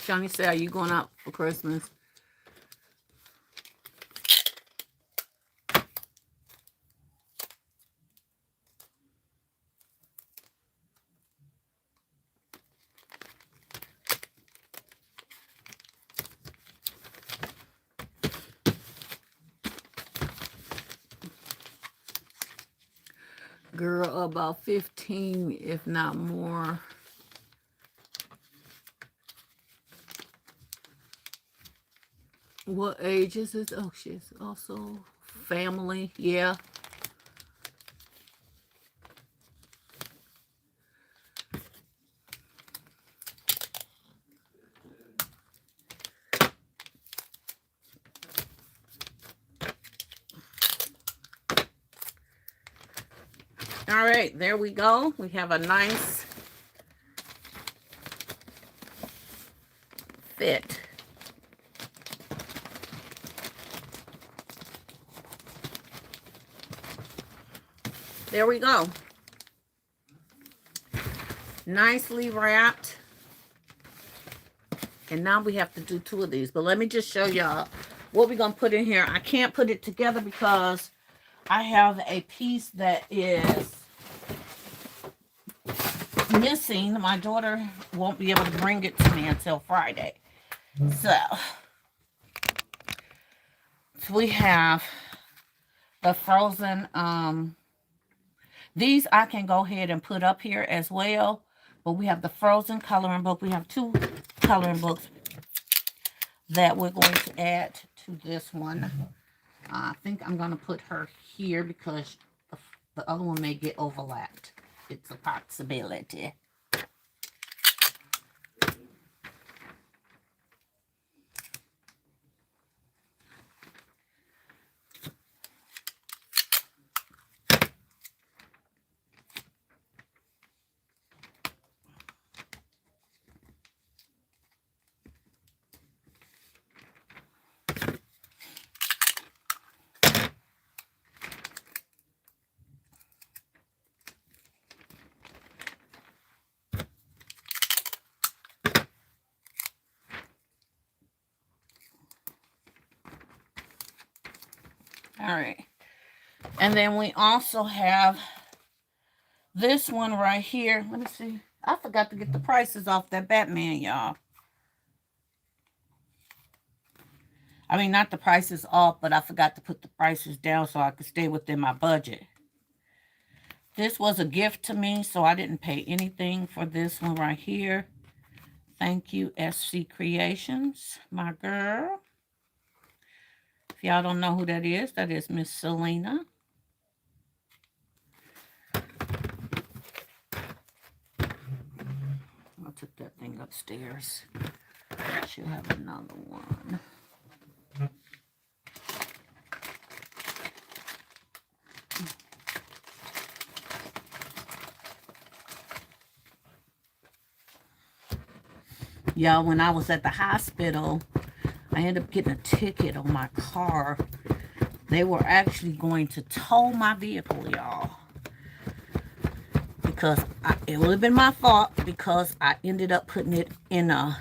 Johnny said, are you going out for Christmas? Girl, about 15, if not more. What age is this? Oh, she's also family. Yeah. All right, there we go. We have a nice fit. There we go. Nicely wrapped. And now we have to do 2 of these. But let me just show y'all what we're going to put in here. I can't put it together because I have a piece that is missing. My daughter won't be able to bring it to me until Friday. So we have the frozen, these I can go ahead and put up here as well. But we have the frozen coloring book. We have 2 coloring books that we're going to add to this one. I think I'm going to put her here because the other one may get overlapped. it's a possibility. All right. And then we also have this one right here. Let me see. I forgot to get the prices off that Batman, y'all. I mean, not the prices off, but I forgot to put the prices down so I could stay within my budget. This was a gift to me, so I didn't pay anything for this one right here. Thank you, DivineCre8tions, my girl. If y'all don't know who that is Miss Selena. I took that thing upstairs. She'll have another one. Y'all, when I was at the hospital, I ended up getting a ticket on my car. They were actually going to tow my vehicle, y'all. Because it would have been my fault because I ended up putting it in a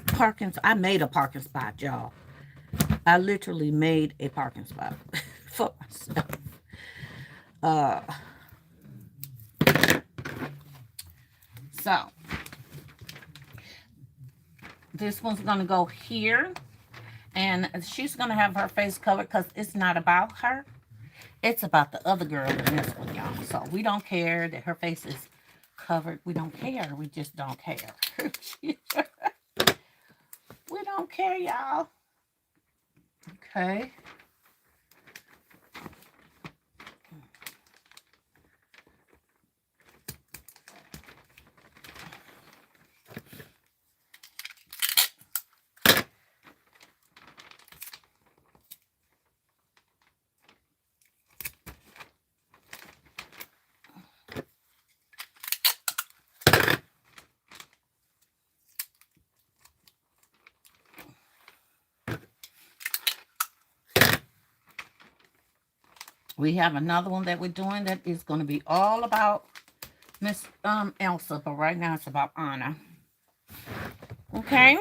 parking. I made a parking spot, y'all. I literally made a parking spot for myself. So this one's going to go here. And she's going to have her face covered because it's not about her. It's about the other girl in this one, y'all. So we don't care that her face is covered. We don't care. We just don't care. We don't care, y'all. Okay. We have another one that we're doing that is going to be all about Miss Elsa, but right now it's about Anna. Okay.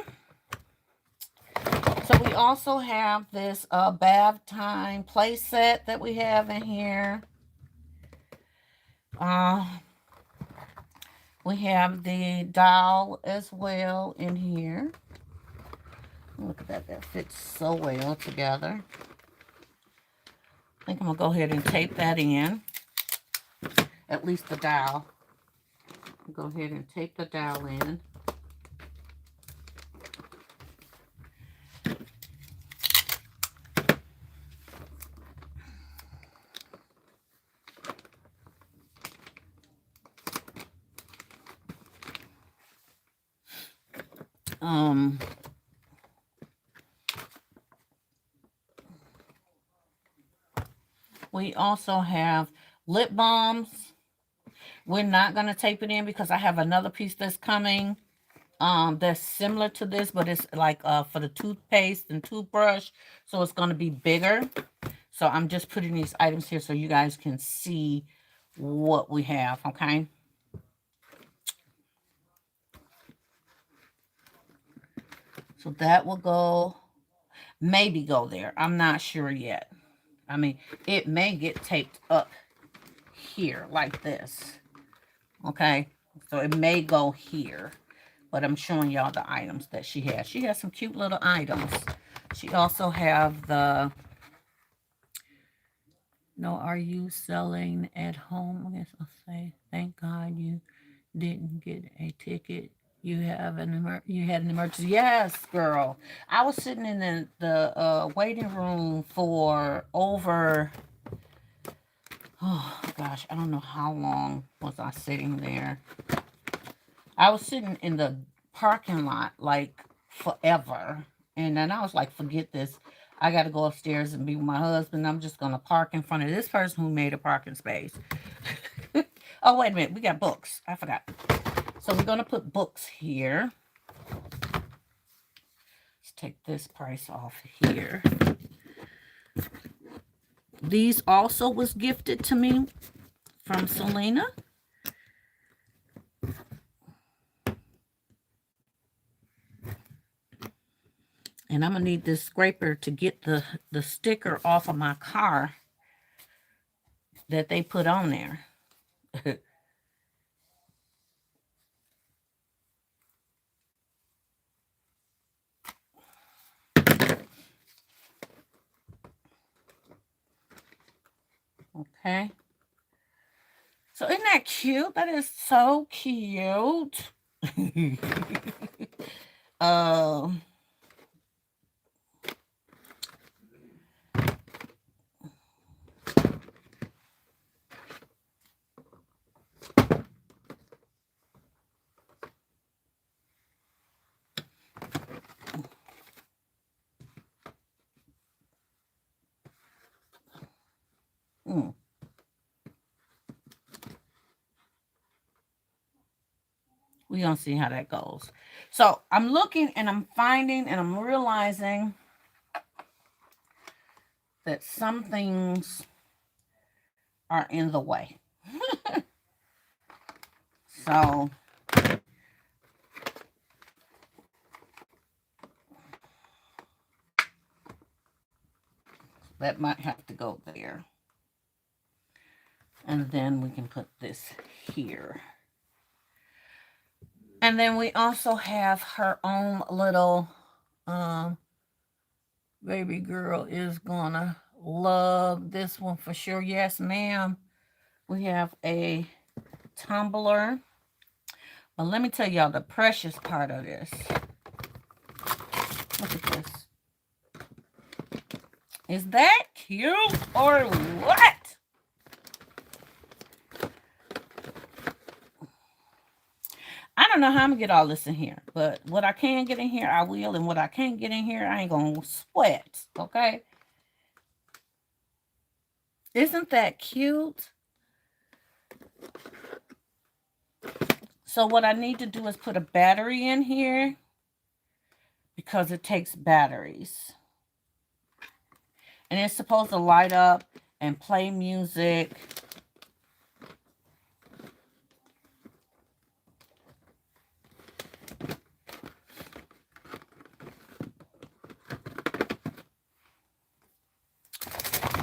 So we also have this bath time play set that we have in here. We have the doll as well in here. Look at that. That fits so well together. I think I'm going to go ahead and tape that in. At least the doll. Go ahead and tape the doll in. We also have lip balms. We're not going to tape it in because I have another piece that's coming that's similar to this, but it's like for the toothpaste and toothbrush, so it's going to be bigger. So I'm just putting these items here so you guys can see what we have, okay? So that will go, maybe go there. I'm not sure yet. I mean, it may get taped up here like this. Okay, so it may go here, but I'm showing y'all the items that she has. She has some cute little items. She also have the, no, are you selling at home? I guess I'll say, thank God you didn't get a ticket. You have you had an emergency. Yes, girl. I was sitting in the waiting room for over, Oh, gosh, I don't know how long was I sitting there. I was sitting in the parking lot, like, forever. And then I was like, forget this. I got to go upstairs and be with my husband. I'm just going to park in front of this person who made a parking space. Oh, wait a minute. We got books. I forgot. So we're going to put books here. Let's take this price off here. These also was gifted to me from Selena. And I'm going to need this scraper to get the sticker off of my car that they put on there. Okay. So isn't that cute? That is so cute. um mm. We're going to see how that goes. So I'm looking and I'm finding and I'm realizing that some things are in the way. So that might have to go there. And then we can put this here. And then we also have her own little baby girl is gonna love this one for sure. Yes, ma'am. We have a tumbler. But let me tell y'all the precious part of this. Look at this. Is that cute or what? I don't know how I'm going to get all this in here. But what I can get in here, I will. And what I can't get in here, I ain't going to sweat. Okay? Isn't that cute? So what I need to do is put a battery in here. Because it takes batteries. And it's supposed to light up and play music.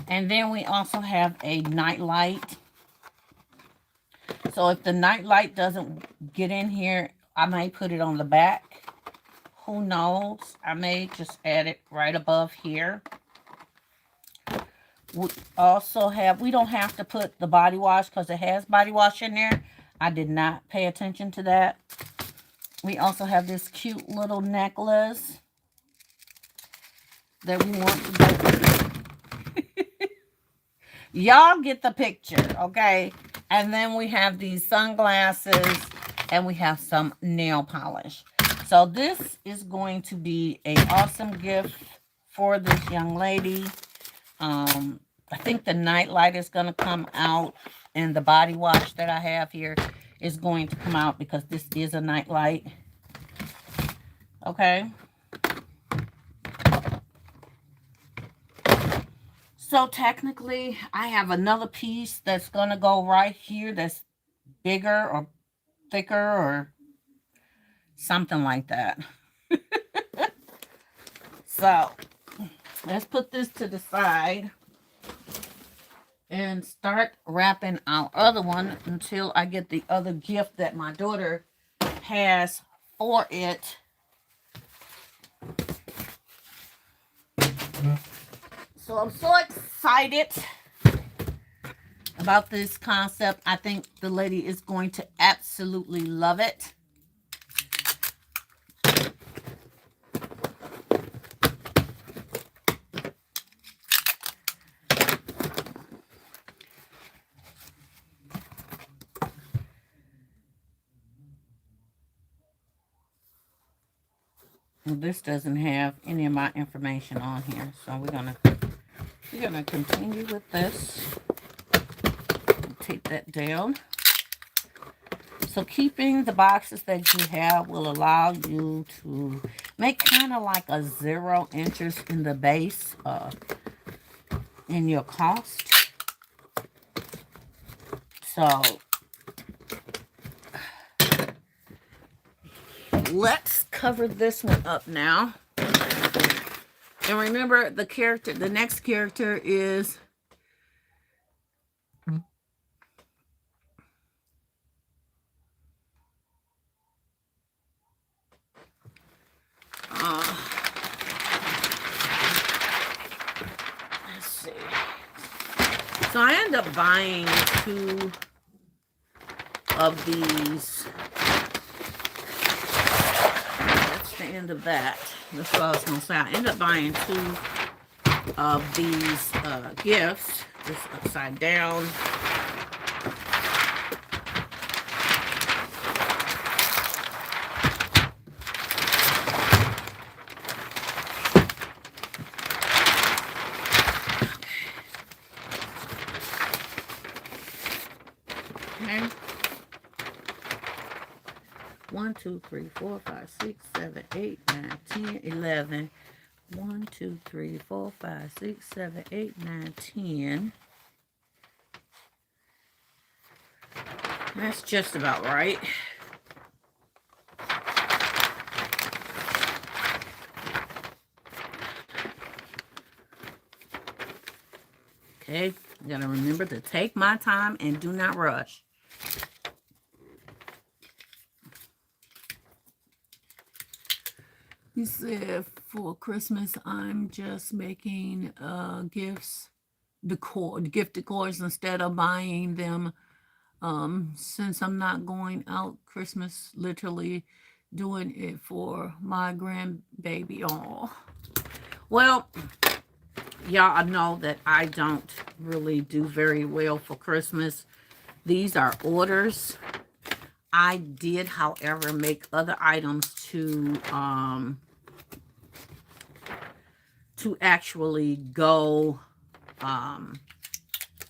And then we also have a night light. So if the night light doesn't get in here, I may put it on the back. Who knows? I may just add it right above here. We also have, we don't have to put the body wash because it has body wash in there. I did not pay attention to that. We also have this cute little necklace that we want to go. Y'all get the picture, okay? And then we have these sunglasses and we have some nail polish. So this is going to be an awesome gift for this young lady. I think the night light is going to come out and the body wash that I have here is going to come out because this is a night light. Okay. So technically, I have another piece that's going to go right here that's bigger or thicker or something like that. So, let's put this to the side and start wrapping our other one until I get the other gift that my daughter has for it. So I'm so excited about this concept. I think the lady is going to absolutely love it. Well, this doesn't have any of my information on here, so we're gonna continue with this. Take that down. So keeping the boxes that you have will allow you to make kind of like a 0 interest in the base in your cost. So let's cover this one up now. And remember, the next character is let's see. So I end up buying 2 of these. That's the end of that. That's what I was going to say. I end up buying 2 of these gifts. Just upside down. Okay. 1, 2, 3, 4, 5, 6, 7, 8, 9, 10, 11. 1, 2, 3, 4, 5, 6, 7, 8, 9, 10. That's just about right. Okay, I'm gonna remember to take my time and do not rush. He said, for Christmas, I'm just making gift decors instead of buying them. Since I'm not going out Christmas, literally doing it for my grandbaby. Oh, well, y'all know that I don't really do very well for Christmas. These are orders. I did, however, make other items to actually go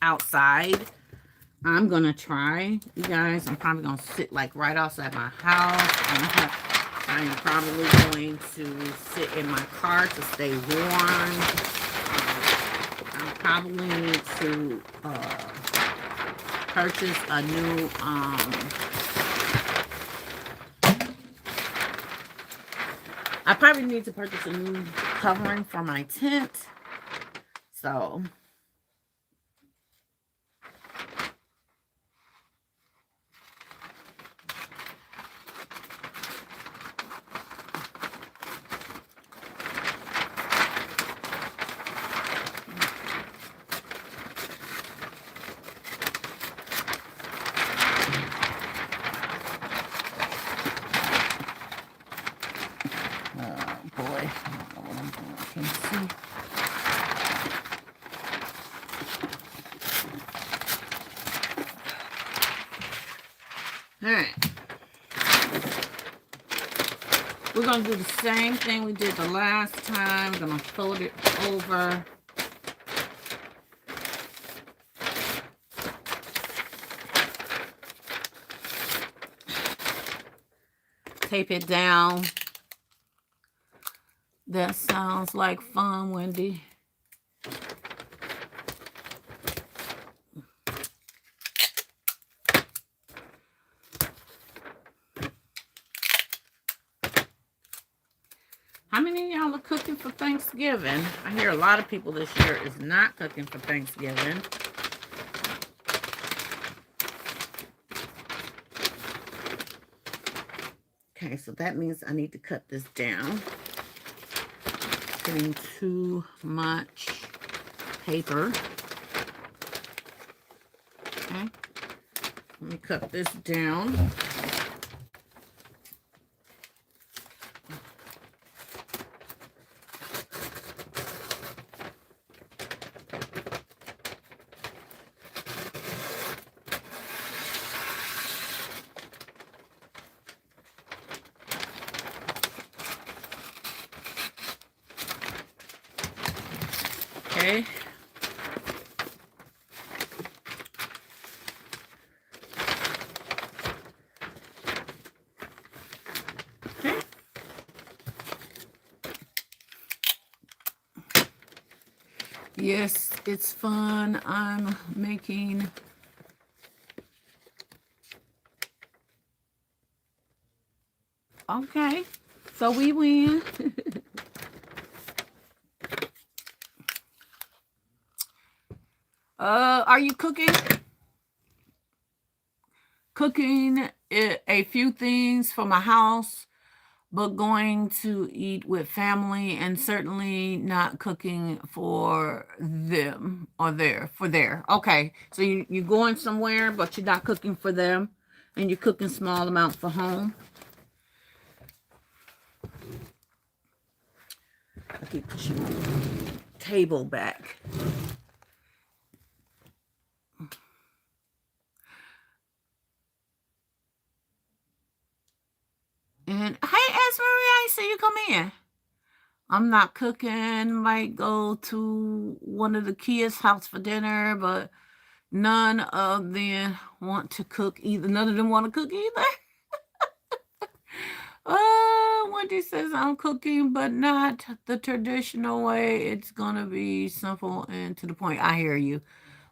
outside. I'm going to try, you guys. I'm probably going to sit like right outside my house. I'm probably going to sit in my car to stay warm. I probably need to purchase a new I probably need to purchase a new covering for my tent. So alright. We're going to do the same thing we did the last time. We're going to fold it over. Tape it down. That sounds like fun, Wendy. How many of y'all are cooking for Thanksgiving? I hear a lot of people this year is not cooking for Thanksgiving. Okay, so that means I need to cut this down. Putting too much paper. Okay, let me cut this down. Yes, it's fun. I'm making... Okay, so we win. Are you cooking? Cooking a few things for my house, but going to eat with family, and certainly not cooking for them or for there. Okay, so you're going somewhere, but you're not cooking for them, and you're cooking small amounts for home. I keep pushing the table back. And hey, Esmery, I see you come in. I'm not cooking. Might go to one of the kids' house for dinner, but none of them want to cook either. None of them want to cook either. Wendy says I'm cooking, but not the traditional way. It's gonna be simple and to the point. I hear you.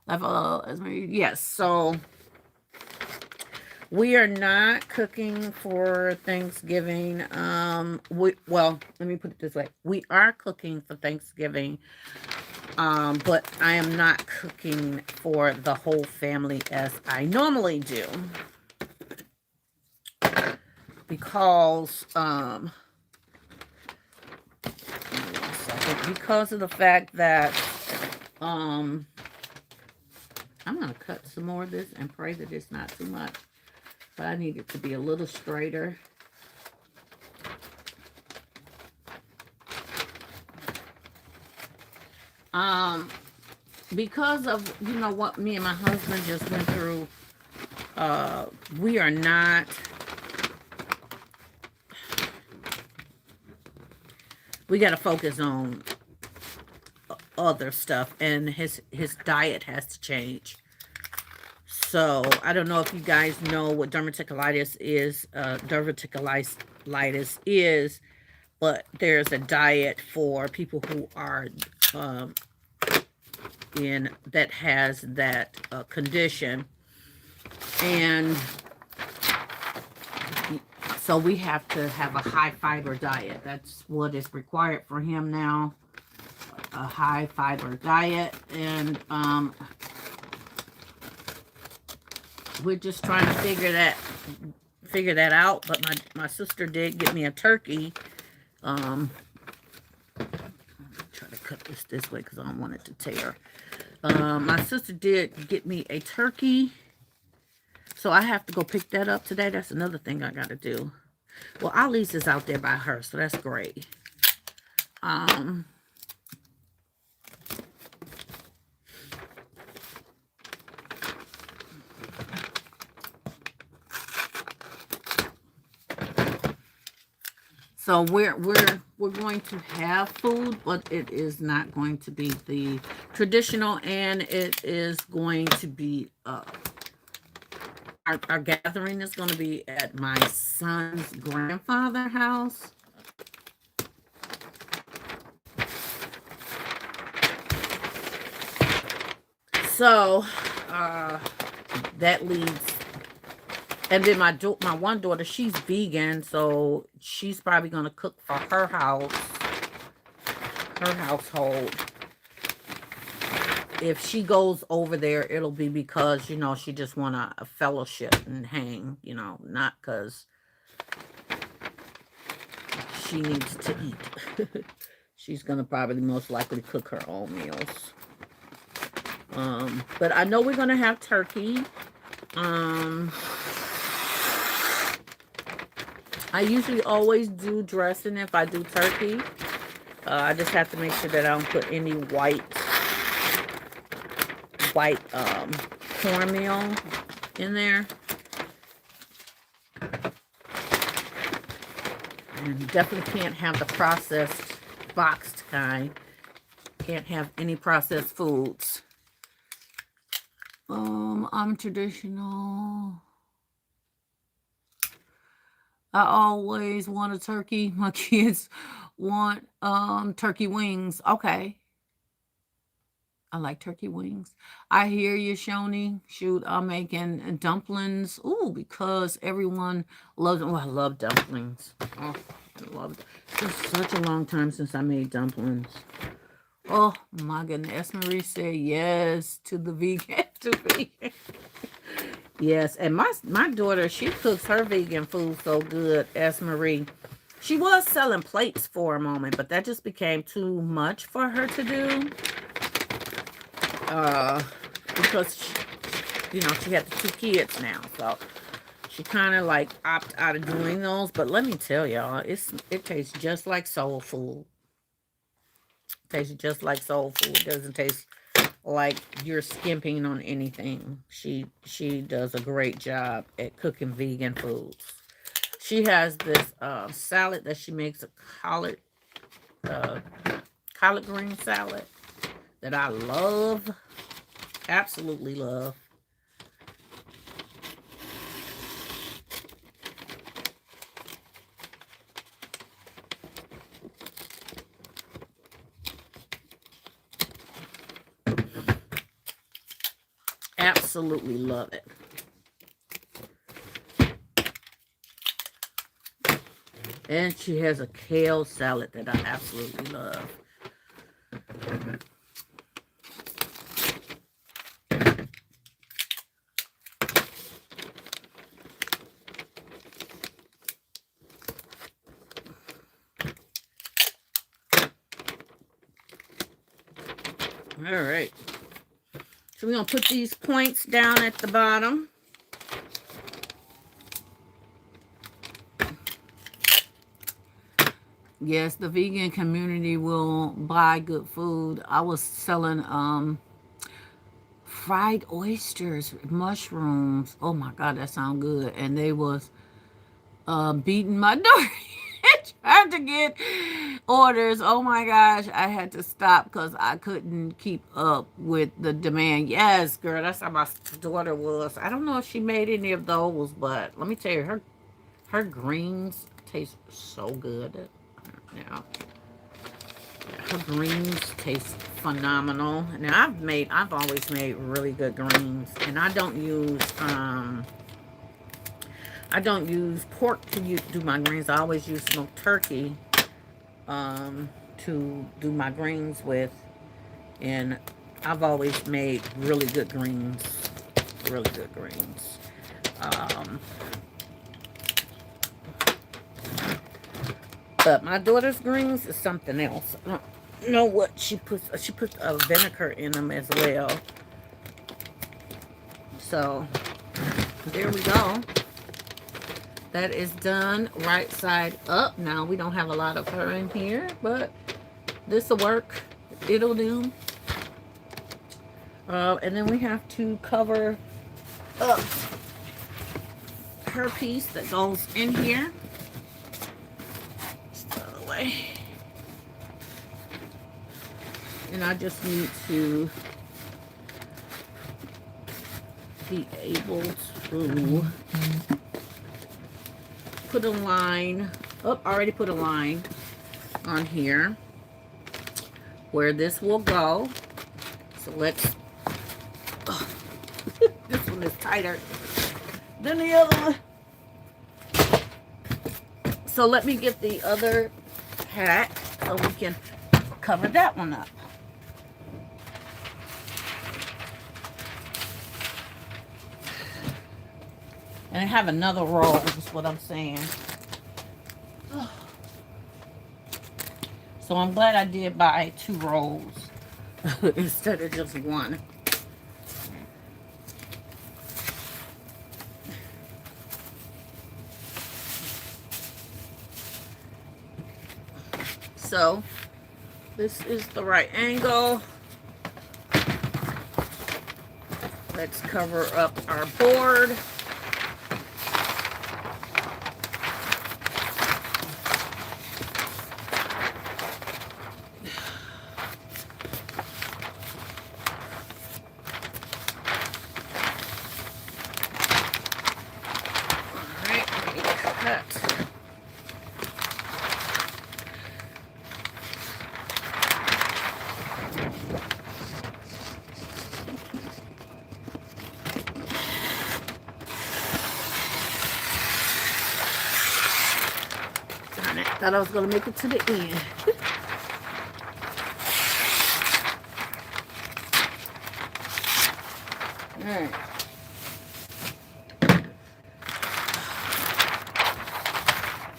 Yes. So we are not cooking for Thanksgiving. Well, let me put it this way. We are cooking for Thanksgiving, but I am not cooking for the whole family as I normally do. Because, because of the fact that, I'm going to cut some more of this and pray that it's not too much. But I need it to be a little straighter. Because of, you know, what me and my husband just went through, we are not... We got to focus on other stuff, and his diet has to change. So I don't know if you guys know what diverticulitis is. Diverticulitis is, but there's a diet for people who are that has that condition, and so we have to have a high fiber diet. That's what is required for him now. A high fiber diet, and we're just trying to figure that out. But my sister did get me a turkey. Try to cut this way because I don't want it to tear. My sister did get me a turkey, so I have to go pick that up today. That's another thing I gotta do. Well, Alice is out there by her, so that's great. So we're going to have food, but it is not going to be the traditional, and it is going to be our gathering is going to be at my son's grandfather's house. So that leads. And then my one daughter, she's vegan, so she's probably going to cook for her household. If she goes over there, it'll be because, you know, she just want a fellowship and hang, you know, not because she needs to eat. She's going to probably most likely cook her own meals. But I know we're going to have turkey. I usually always do dressing if I do turkey. I just have to make sure that I don't put any white cornmeal in there. And you definitely can't have the processed boxed kind. Can't have any processed foods. I'm traditional. I always want a turkey. My kids want turkey wings. Okay. I like turkey wings. I hear you, Shoni. Shoot, I'm making dumplings. Ooh, because everyone loves them. Oh, I love dumplings. Oh, I love it. It's been such a long time since I made dumplings. Oh my goodness. Marie said yes to the vegan. To vegan. Yes, and my daughter, she cooks her vegan food so good, Marie. She was selling plates for a moment, but that just became too much for her to do. Because she had the 2 kids now, so she kind of like opted out of doing those. But let me tell y'all, it tastes just like soul food. Tastes just like soul food. It doesn't taste like you're skimping on anything. She does a great job at cooking vegan foods. She has this salad that she makes, a collard green salad that I love. Absolutely love. Absolutely love it. And she has a kale salad that I absolutely love. All right. So we're going to put these points down at the bottom. Yes, the vegan community will buy good food. I was selling fried oysters, mushrooms. Oh my God, that sounds good. And they was beating my door. Trying to get orders. Oh my gosh, I had to stop because I couldn't keep up with the demand. Yes, girl, that's how my daughter was. I don't know if she made any of those, but let me tell you, her greens taste so good. Yeah, her greens taste phenomenal. Now I've always made really good greens, and I don't use pork to do my greens. I always use smoked turkey to do my greens with, and I've always made really good greens. Really good greens. But my daughter's greens is something else. I don't know what she puts. She puts a vinegar in them as well. So there we go. That is done right side up. Now we don't have a lot of her in here, but this will work. It'll do. And then we have to cover up her piece that goes in here. Just out of the way. And I just need to be able to put a line. Oh, already put a line on here where this will go. So let's, oh, this one is tighter than the other one. So let me get the other hat so we can cover that one up. And I have another roll, is what I'm saying. So I'm glad I did buy 2 rolls instead of just one. So this is the right angle. Let's cover up our board. Thought I was going to make it to the end. Alright.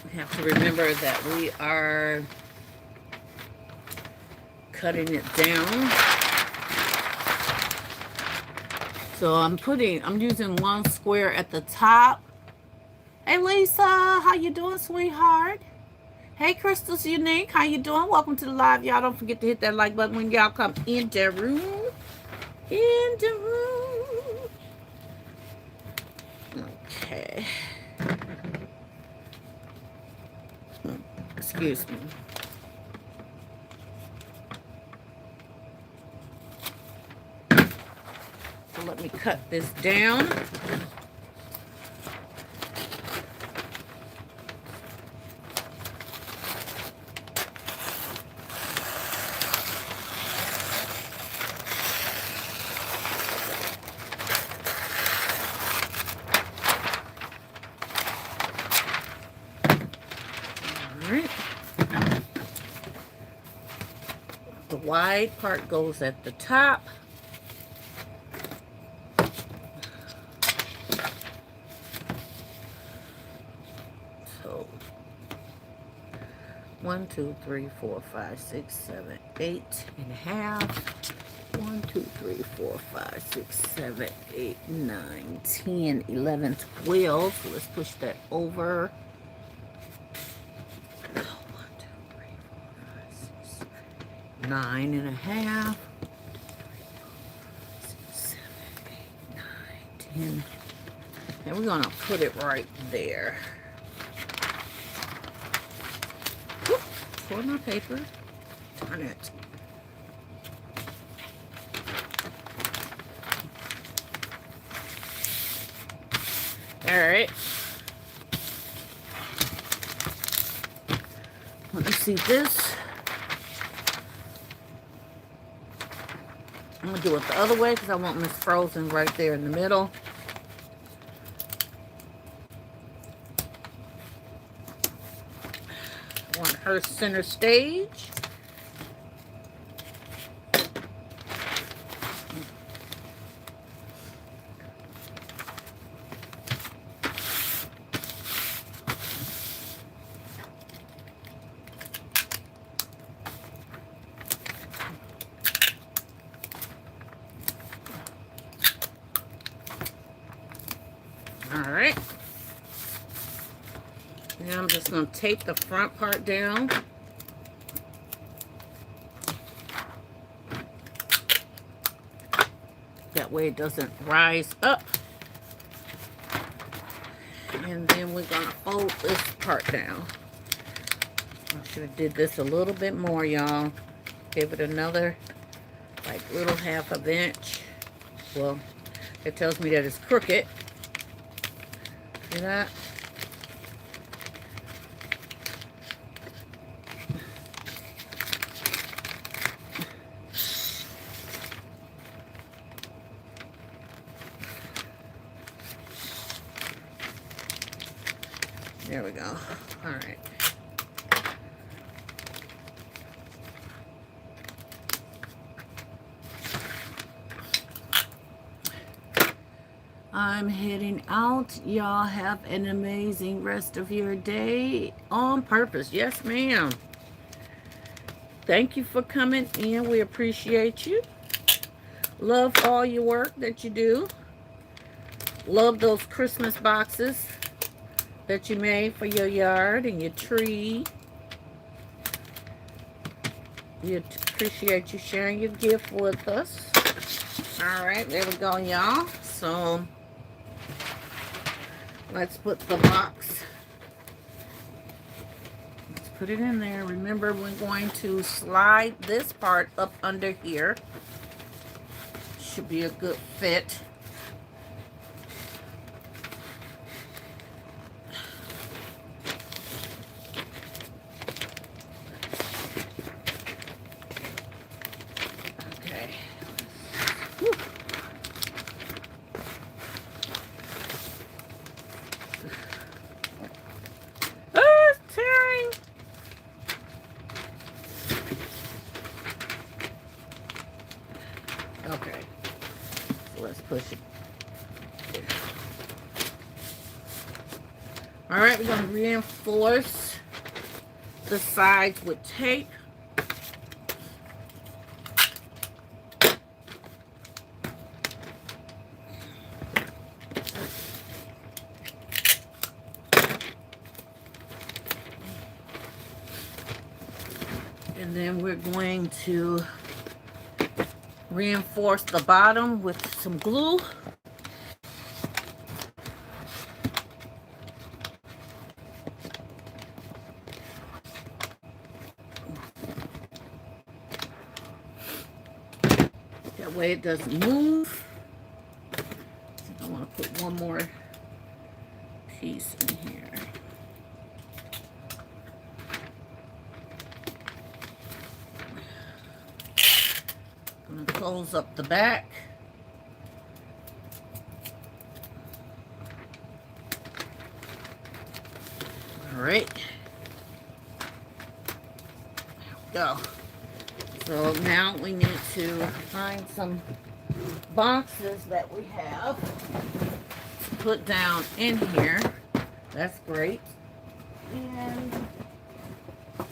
We have to remember that we are cutting it down. So I'm using one square at the top. Hey Lisa, how you doing, sweetheart? Hey Crystal's Unique, how you doing? Welcome to the live, y'all. Don't forget to hit that like button when y'all come in the room. In the room. Okay. Excuse me. So let me cut this down. The wide part goes at the top. So 1, 2, 3, 4, 5, 6, 7, 8.5. 1, 2, 3, 4, 5, 6, 7, 8, 9, 10, 11, 12. So let's push that over. 9.5, 6, 7, 8, 9, 10. And we're gonna put it right there. Whoop, for my paper. Darn it. All right. Let me see this. I'm gonna do it the other way because I want Miss Frozen right there in the middle. I want her center stage. Alright. Now I'm just going to tape the front part down. That way it doesn't rise up. And then we're going to fold this part down. I should have did this a little bit more, y'all. Give it another, like, little half of inch. Well, it tells me that it's crooked. See that? There we go. All right. I'm heading out. Y'all have an amazing rest of your day on purpose. Yes, ma'am. Thank you for coming in. We appreciate you. Love all your work that you do. Love those Christmas boxes that you made for your yard and your tree. We appreciate you sharing your gift with us. All right, there we go, y'all. So let's put the box. Let's put it in there. Remember, we're going to slide this part up under here. Should be a good fit. Okay. Whew. Oh, it's tearing. push it. All right, we're going to reinforce the sides with tape. And then we're going to reinforce the bottom with some glue. That way it doesn't move. I want to put one more piece in here. I'm going to close up the back. All right. There we go. So now we need to find some boxes that we have to put down in here. That's great. And I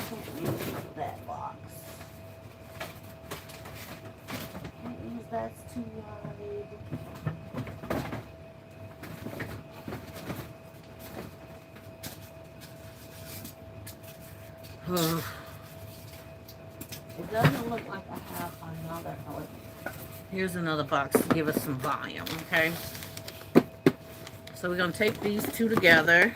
can't use that box. Can't use that's too wide. It doesn't look like I have another. Here's another box to give us some volume, okay? So we're going to take these two together.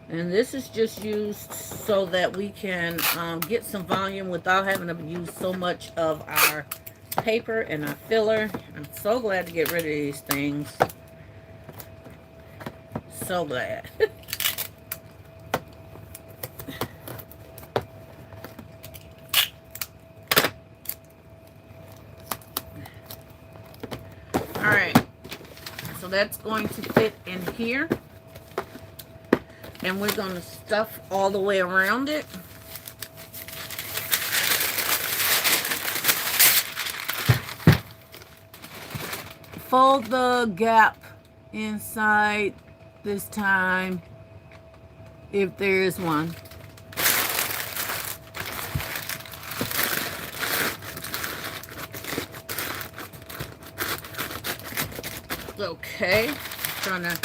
And this is just used so that we can get some volume without having to use so much of our paper and our filler. I'm so glad to get rid of these things. So glad. Alright, so that's going to fit in here. And we're going to stuff all the way around it. Fold the gap inside this time, if there is one. Okay, trying to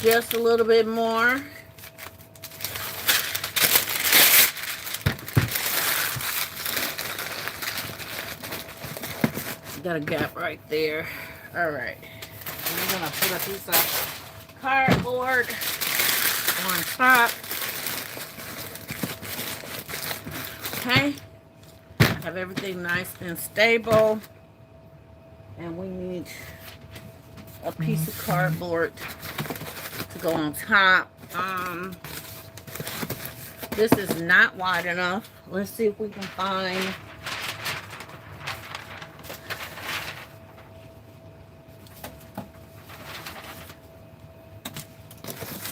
just a little bit more. Got a gap right there. All right. I'm gonna put a piece of cardboard on top. Okay. Have everything nice and stable. And we need a piece of cardboard to go on top. This is not wide enough. Let's see if we can find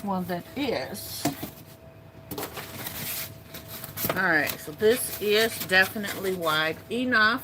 one that is. All right, so this is definitely wide enough.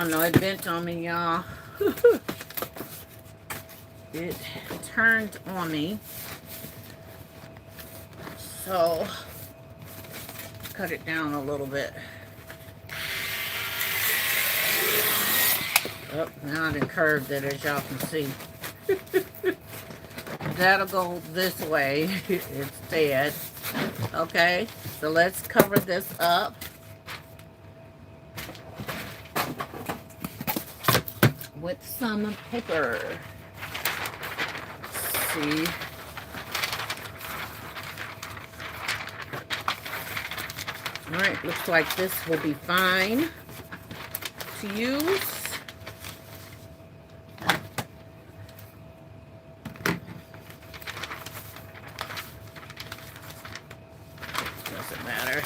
don't know. It bent on me, y'all. It turned on me. So, cut it down a little bit. Oh, now it curved it, as y'all can see. That'll go this way instead. Okay, so let's cover this up. With some paper. Let's see. Alright, looks like this will be fine to use. Doesn't matter.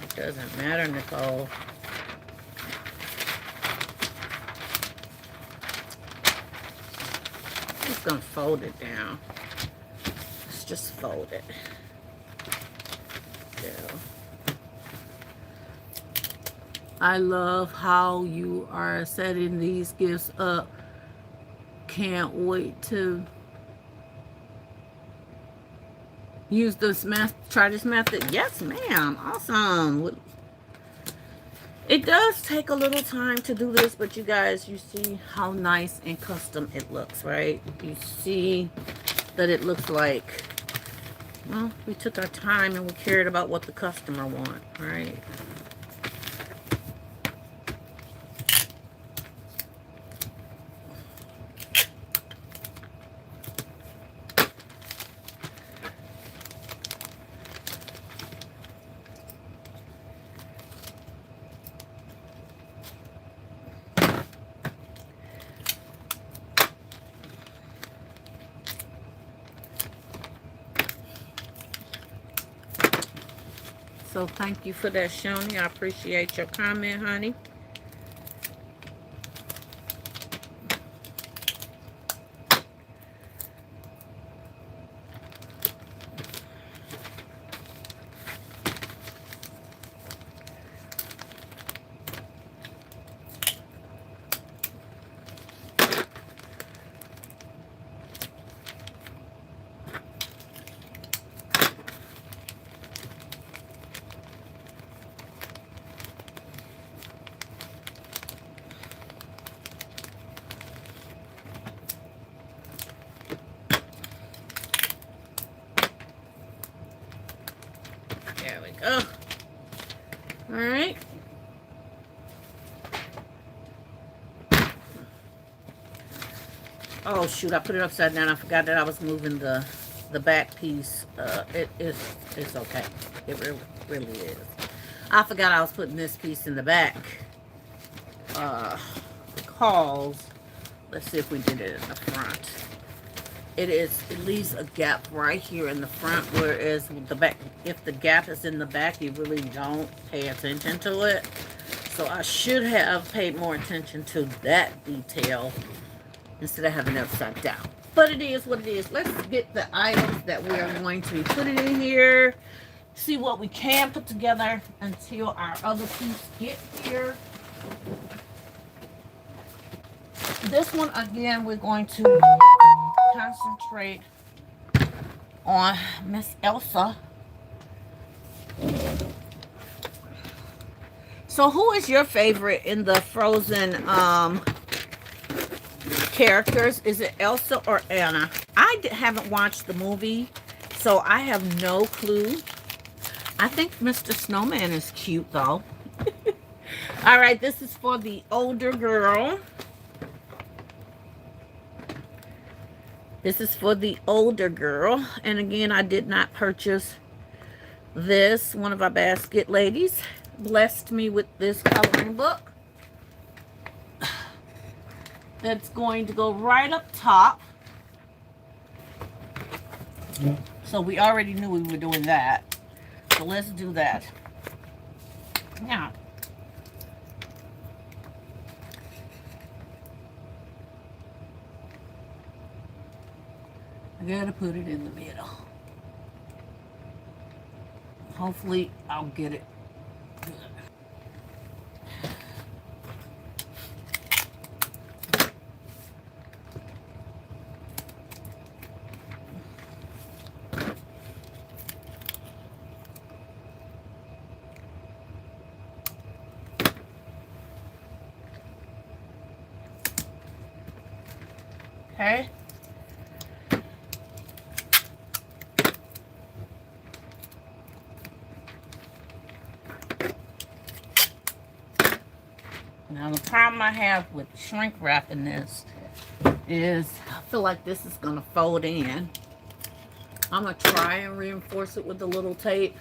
It doesn't matter, Nicole. I'm just going to fold it down. Let's just fold it. There. I love how you are setting these gifts up. Can't wait to use this method, try this method. Yes, ma'am. Awesome. It does take a little time to do this, but you guys, you see how nice and custom it looks, right? You see that it looks like, well, we took our time and we cared about what the customer wants, right? So thank you for that, Shoni. I appreciate your comment, honey. There we go. All right. Oh shoot! I put it upside down. I forgot that I was moving the back piece. It's okay. It really is. I forgot I was putting this piece in the back. Because let's see if we did it in the front. It leaves a gap right here in the front, whereas the back, if the gap is in the back, you really don't pay attention to it. So I should have paid more attention to that detail instead of having it upside down. But it is what it is. Let's get the items that we are going to be putting in here. See what we can put together until our other piece get here. This one, again, we're going to concentrate on Miss Elsa. So who is your favorite in the Frozen characters? Is it Elsa or Anna? I haven't watched the movie, so I have no clue. I think Mr. Snowman is cute, though. All right, this is for the older girl. This is for the older girl. And again, I did not purchase this. One of our basket ladies blessed me with this coloring book. That's going to go right up top. So we already knew we were doing that. So let's do that. Now, I gotta put it in the middle. Hopefully I'll get it good. Okay. Now the problem I have with shrink wrapping this is I feel like this is going to fold in. I'm going to try and reinforce it with the little tape.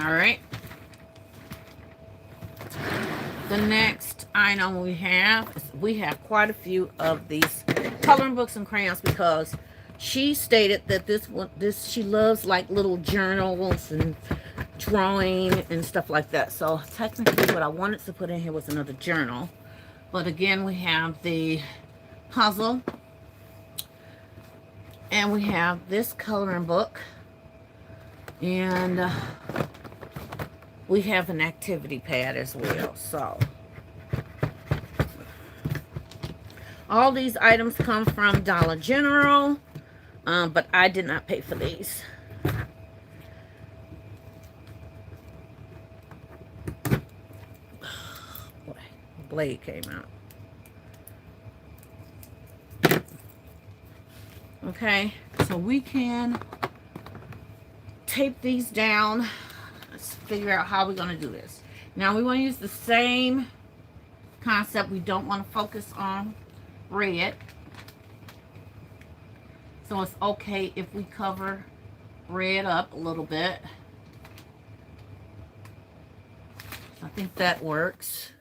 All right. The next item we have is we have quite a few of these coloring books and crayons because she stated that this she loves like little journals and drawing and stuff like that. So technically what I wanted to put in here was another journal. But again, we have the puzzle and we have this coloring book and we have an activity pad as well. So all these items come from Dollar General, but I did not pay for these. Boy, the blade came out. Okay, so we can tape these down. Let's figure out how we're going to do this. Now we want to use the same concept. We don't want to focus on red. So it's okay if we cover red up a little bit. I think that works.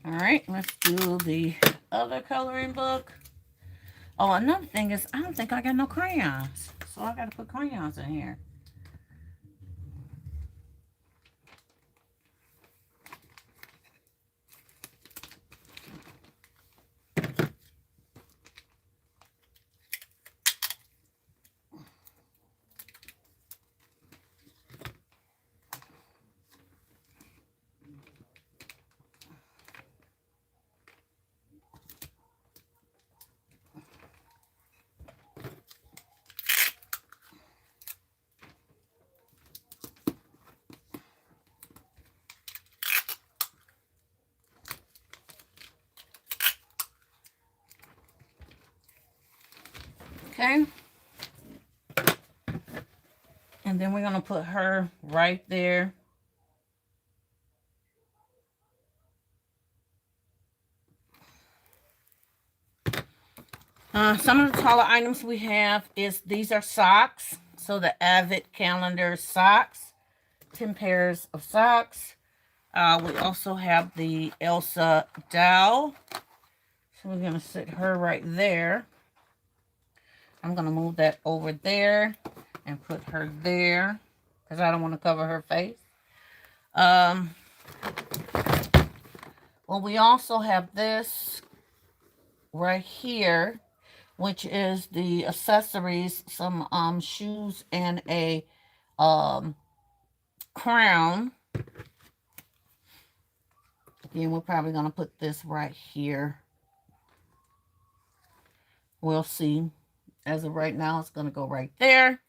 All right, let's do the other coloring book. Oh, another thing is I don't think I got no crayons. So I got to put crayons in here. Okay. And then we're going to put her right there. Some of the taller items we have is these are socks. So the Avid calendar socks, 10 pairs of socks. We also have the Elsa doll. So we're going to sit her right there. I'm going to move that over there and put her there because I don't want to cover her face. Well, we also have this right here, which is the accessories, some shoes and a crown. Again, we're probably going to put this right here. We'll see. As of right now, it's going to go right there.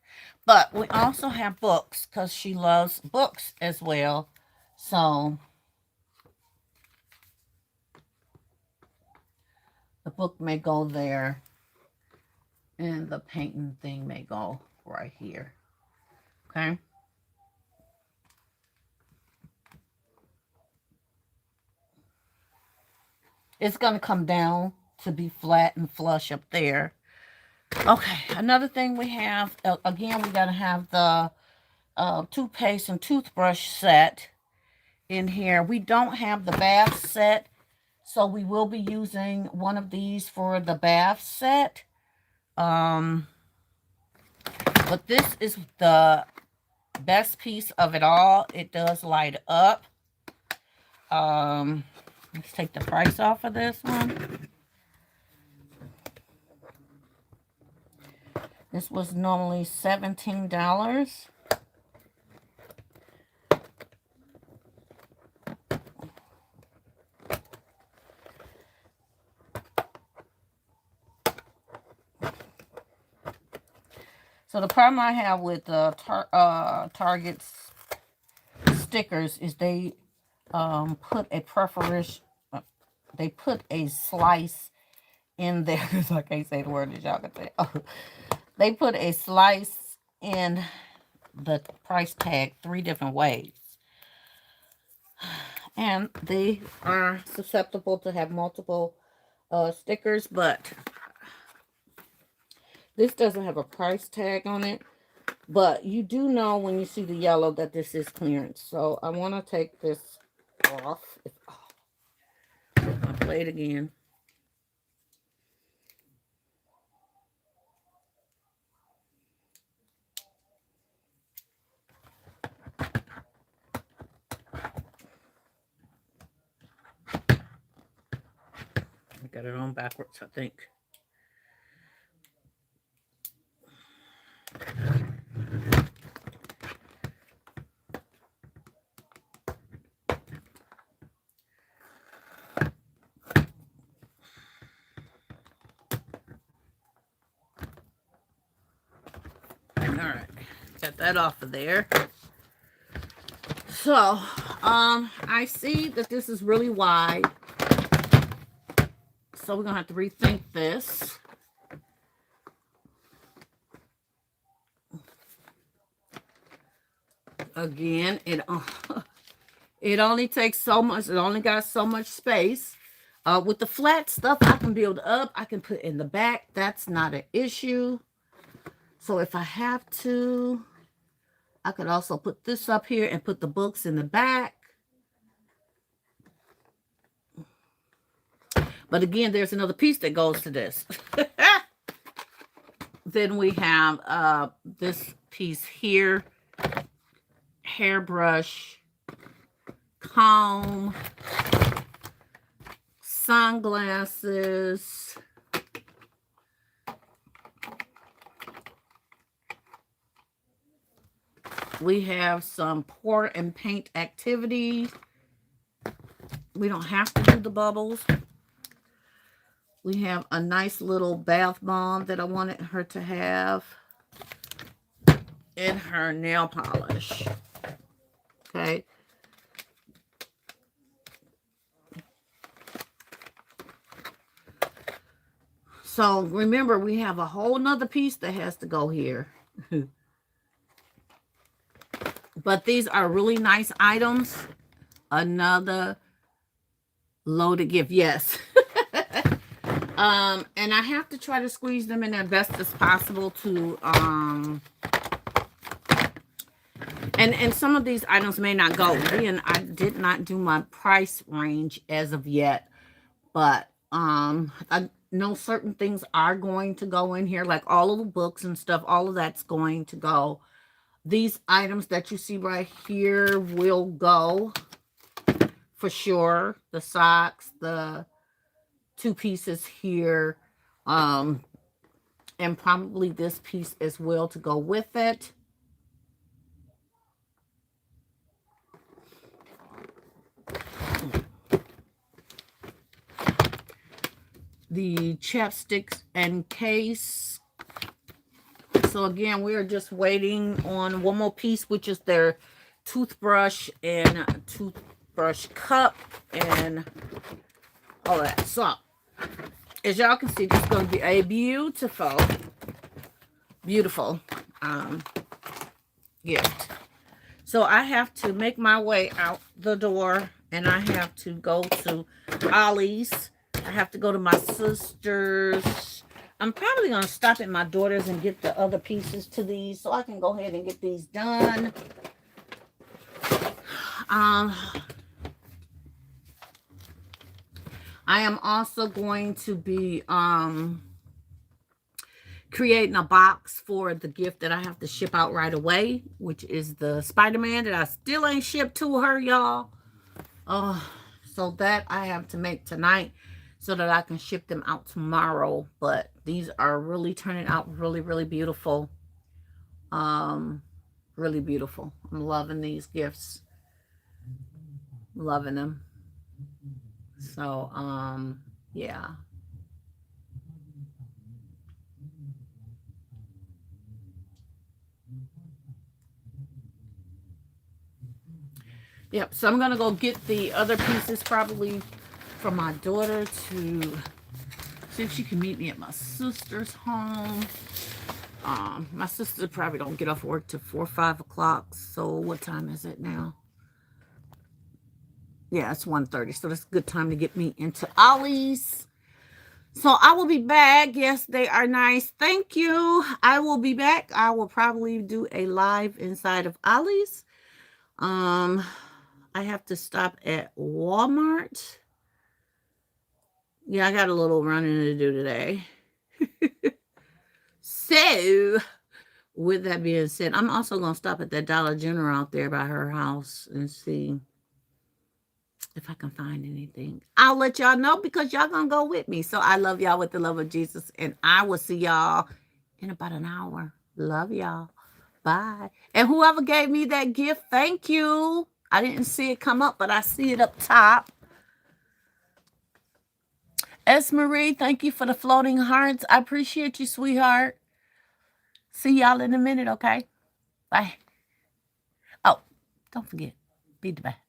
But we also have books because she loves books as well. So the book may go there and the painting thing may go right here. Okay. It's going to come down to be flat and flush up there. Okay, another thing we have, again, we got to have the toothpaste and toothbrush set in here. We don't have the bath set, so we will be using one of these for the bath set. But this is the best piece of it all. It does light up. Let's take the price off of this one. This was normally $17. So the problem I have with Target's stickers is they put a preference, they put a slice in there, because I can't say the word as y'all can say. They put a slice in the price tag 3 different ways. And they are susceptible to have multiple stickers, but this doesn't have a price tag on it. But you do know when you see the yellow that this is clearance. So I want to take this off. I'll play it again. I got it on backwards, I think. Alright, got that off of there. So, I see that this is really wide. So we're going to have to rethink this. Again, it only takes so much. It only got so much space. With the flat stuff, I can build up. I can put in the back. That's not an issue. So if I have to, I could also put this up here and put the books in the back. But again, there's another piece that goes to this. Then we have this piece here. Hairbrush, comb, sunglasses, we have some pour and paint activities. We don't have to do the bubbles. We have a nice little bath bomb that I wanted her to have, and her nail polish. Okay. So remember, we have a whole nother piece that has to go here. But these are really nice items. Another loaded gift. Yes. And I have to try to squeeze them in as best as possible to and some of these items may not go. And I did not do my price range as of yet, but I know certain things are going to go in here, like all of the books and stuff. All of that's going to go. These items that you see right here will go for sure. The socks, the 2 pieces here, and probably this piece as well to go with it. The chapsticks and case So again, we are just waiting on one more piece, which is their toothbrush and toothbrush cup and all that. So as y'all can see, this is going to be a beautiful gift. So I have to make my way out the door, and I have to go to Ollie's. I have to go to my sister's. I'm probably going to stop at my daughter's and get the other pieces to these so I can go ahead and get these done. I am also going to be creating a box for the gift that I have to ship out right away, which is the Spider-Man that I still ain't shipped to her, y'all. So that I have to make tonight so that I can ship them out tomorrow. But these are really turning out really, really beautiful. Really beautiful. I'm loving these gifts. Loving them. So, yeah. Yep, so I'm going to go get the other pieces probably from my daughter to see if she can meet me at my sister's home. My sister probably don't get off work till 4 or 5 o'clock. So what time is it now? Yeah, it's 1:30. So that's a good time to get me into Ollie's. So I will be back. Yes, they are nice. Thank you. I will be back. I will probably do a live inside of Ollie's. I have to stop at Walmart. Yeah, I got a little running to do today. So, with that being said, I'm also going to stop at that Dollar General out there by her house and see if I can find anything. I'll let y'all know because y'all going to go with me. So, I love y'all with the love of Jesus, and I will see y'all in about an hour. Love y'all. Bye. And whoever gave me that gift, thank you. I didn't see it come up, but I see it up top. S. Marie, thank you for the floating hearts. I appreciate you, sweetheart. See y'all in a minute, okay? Bye. Oh, don't forget, be the best.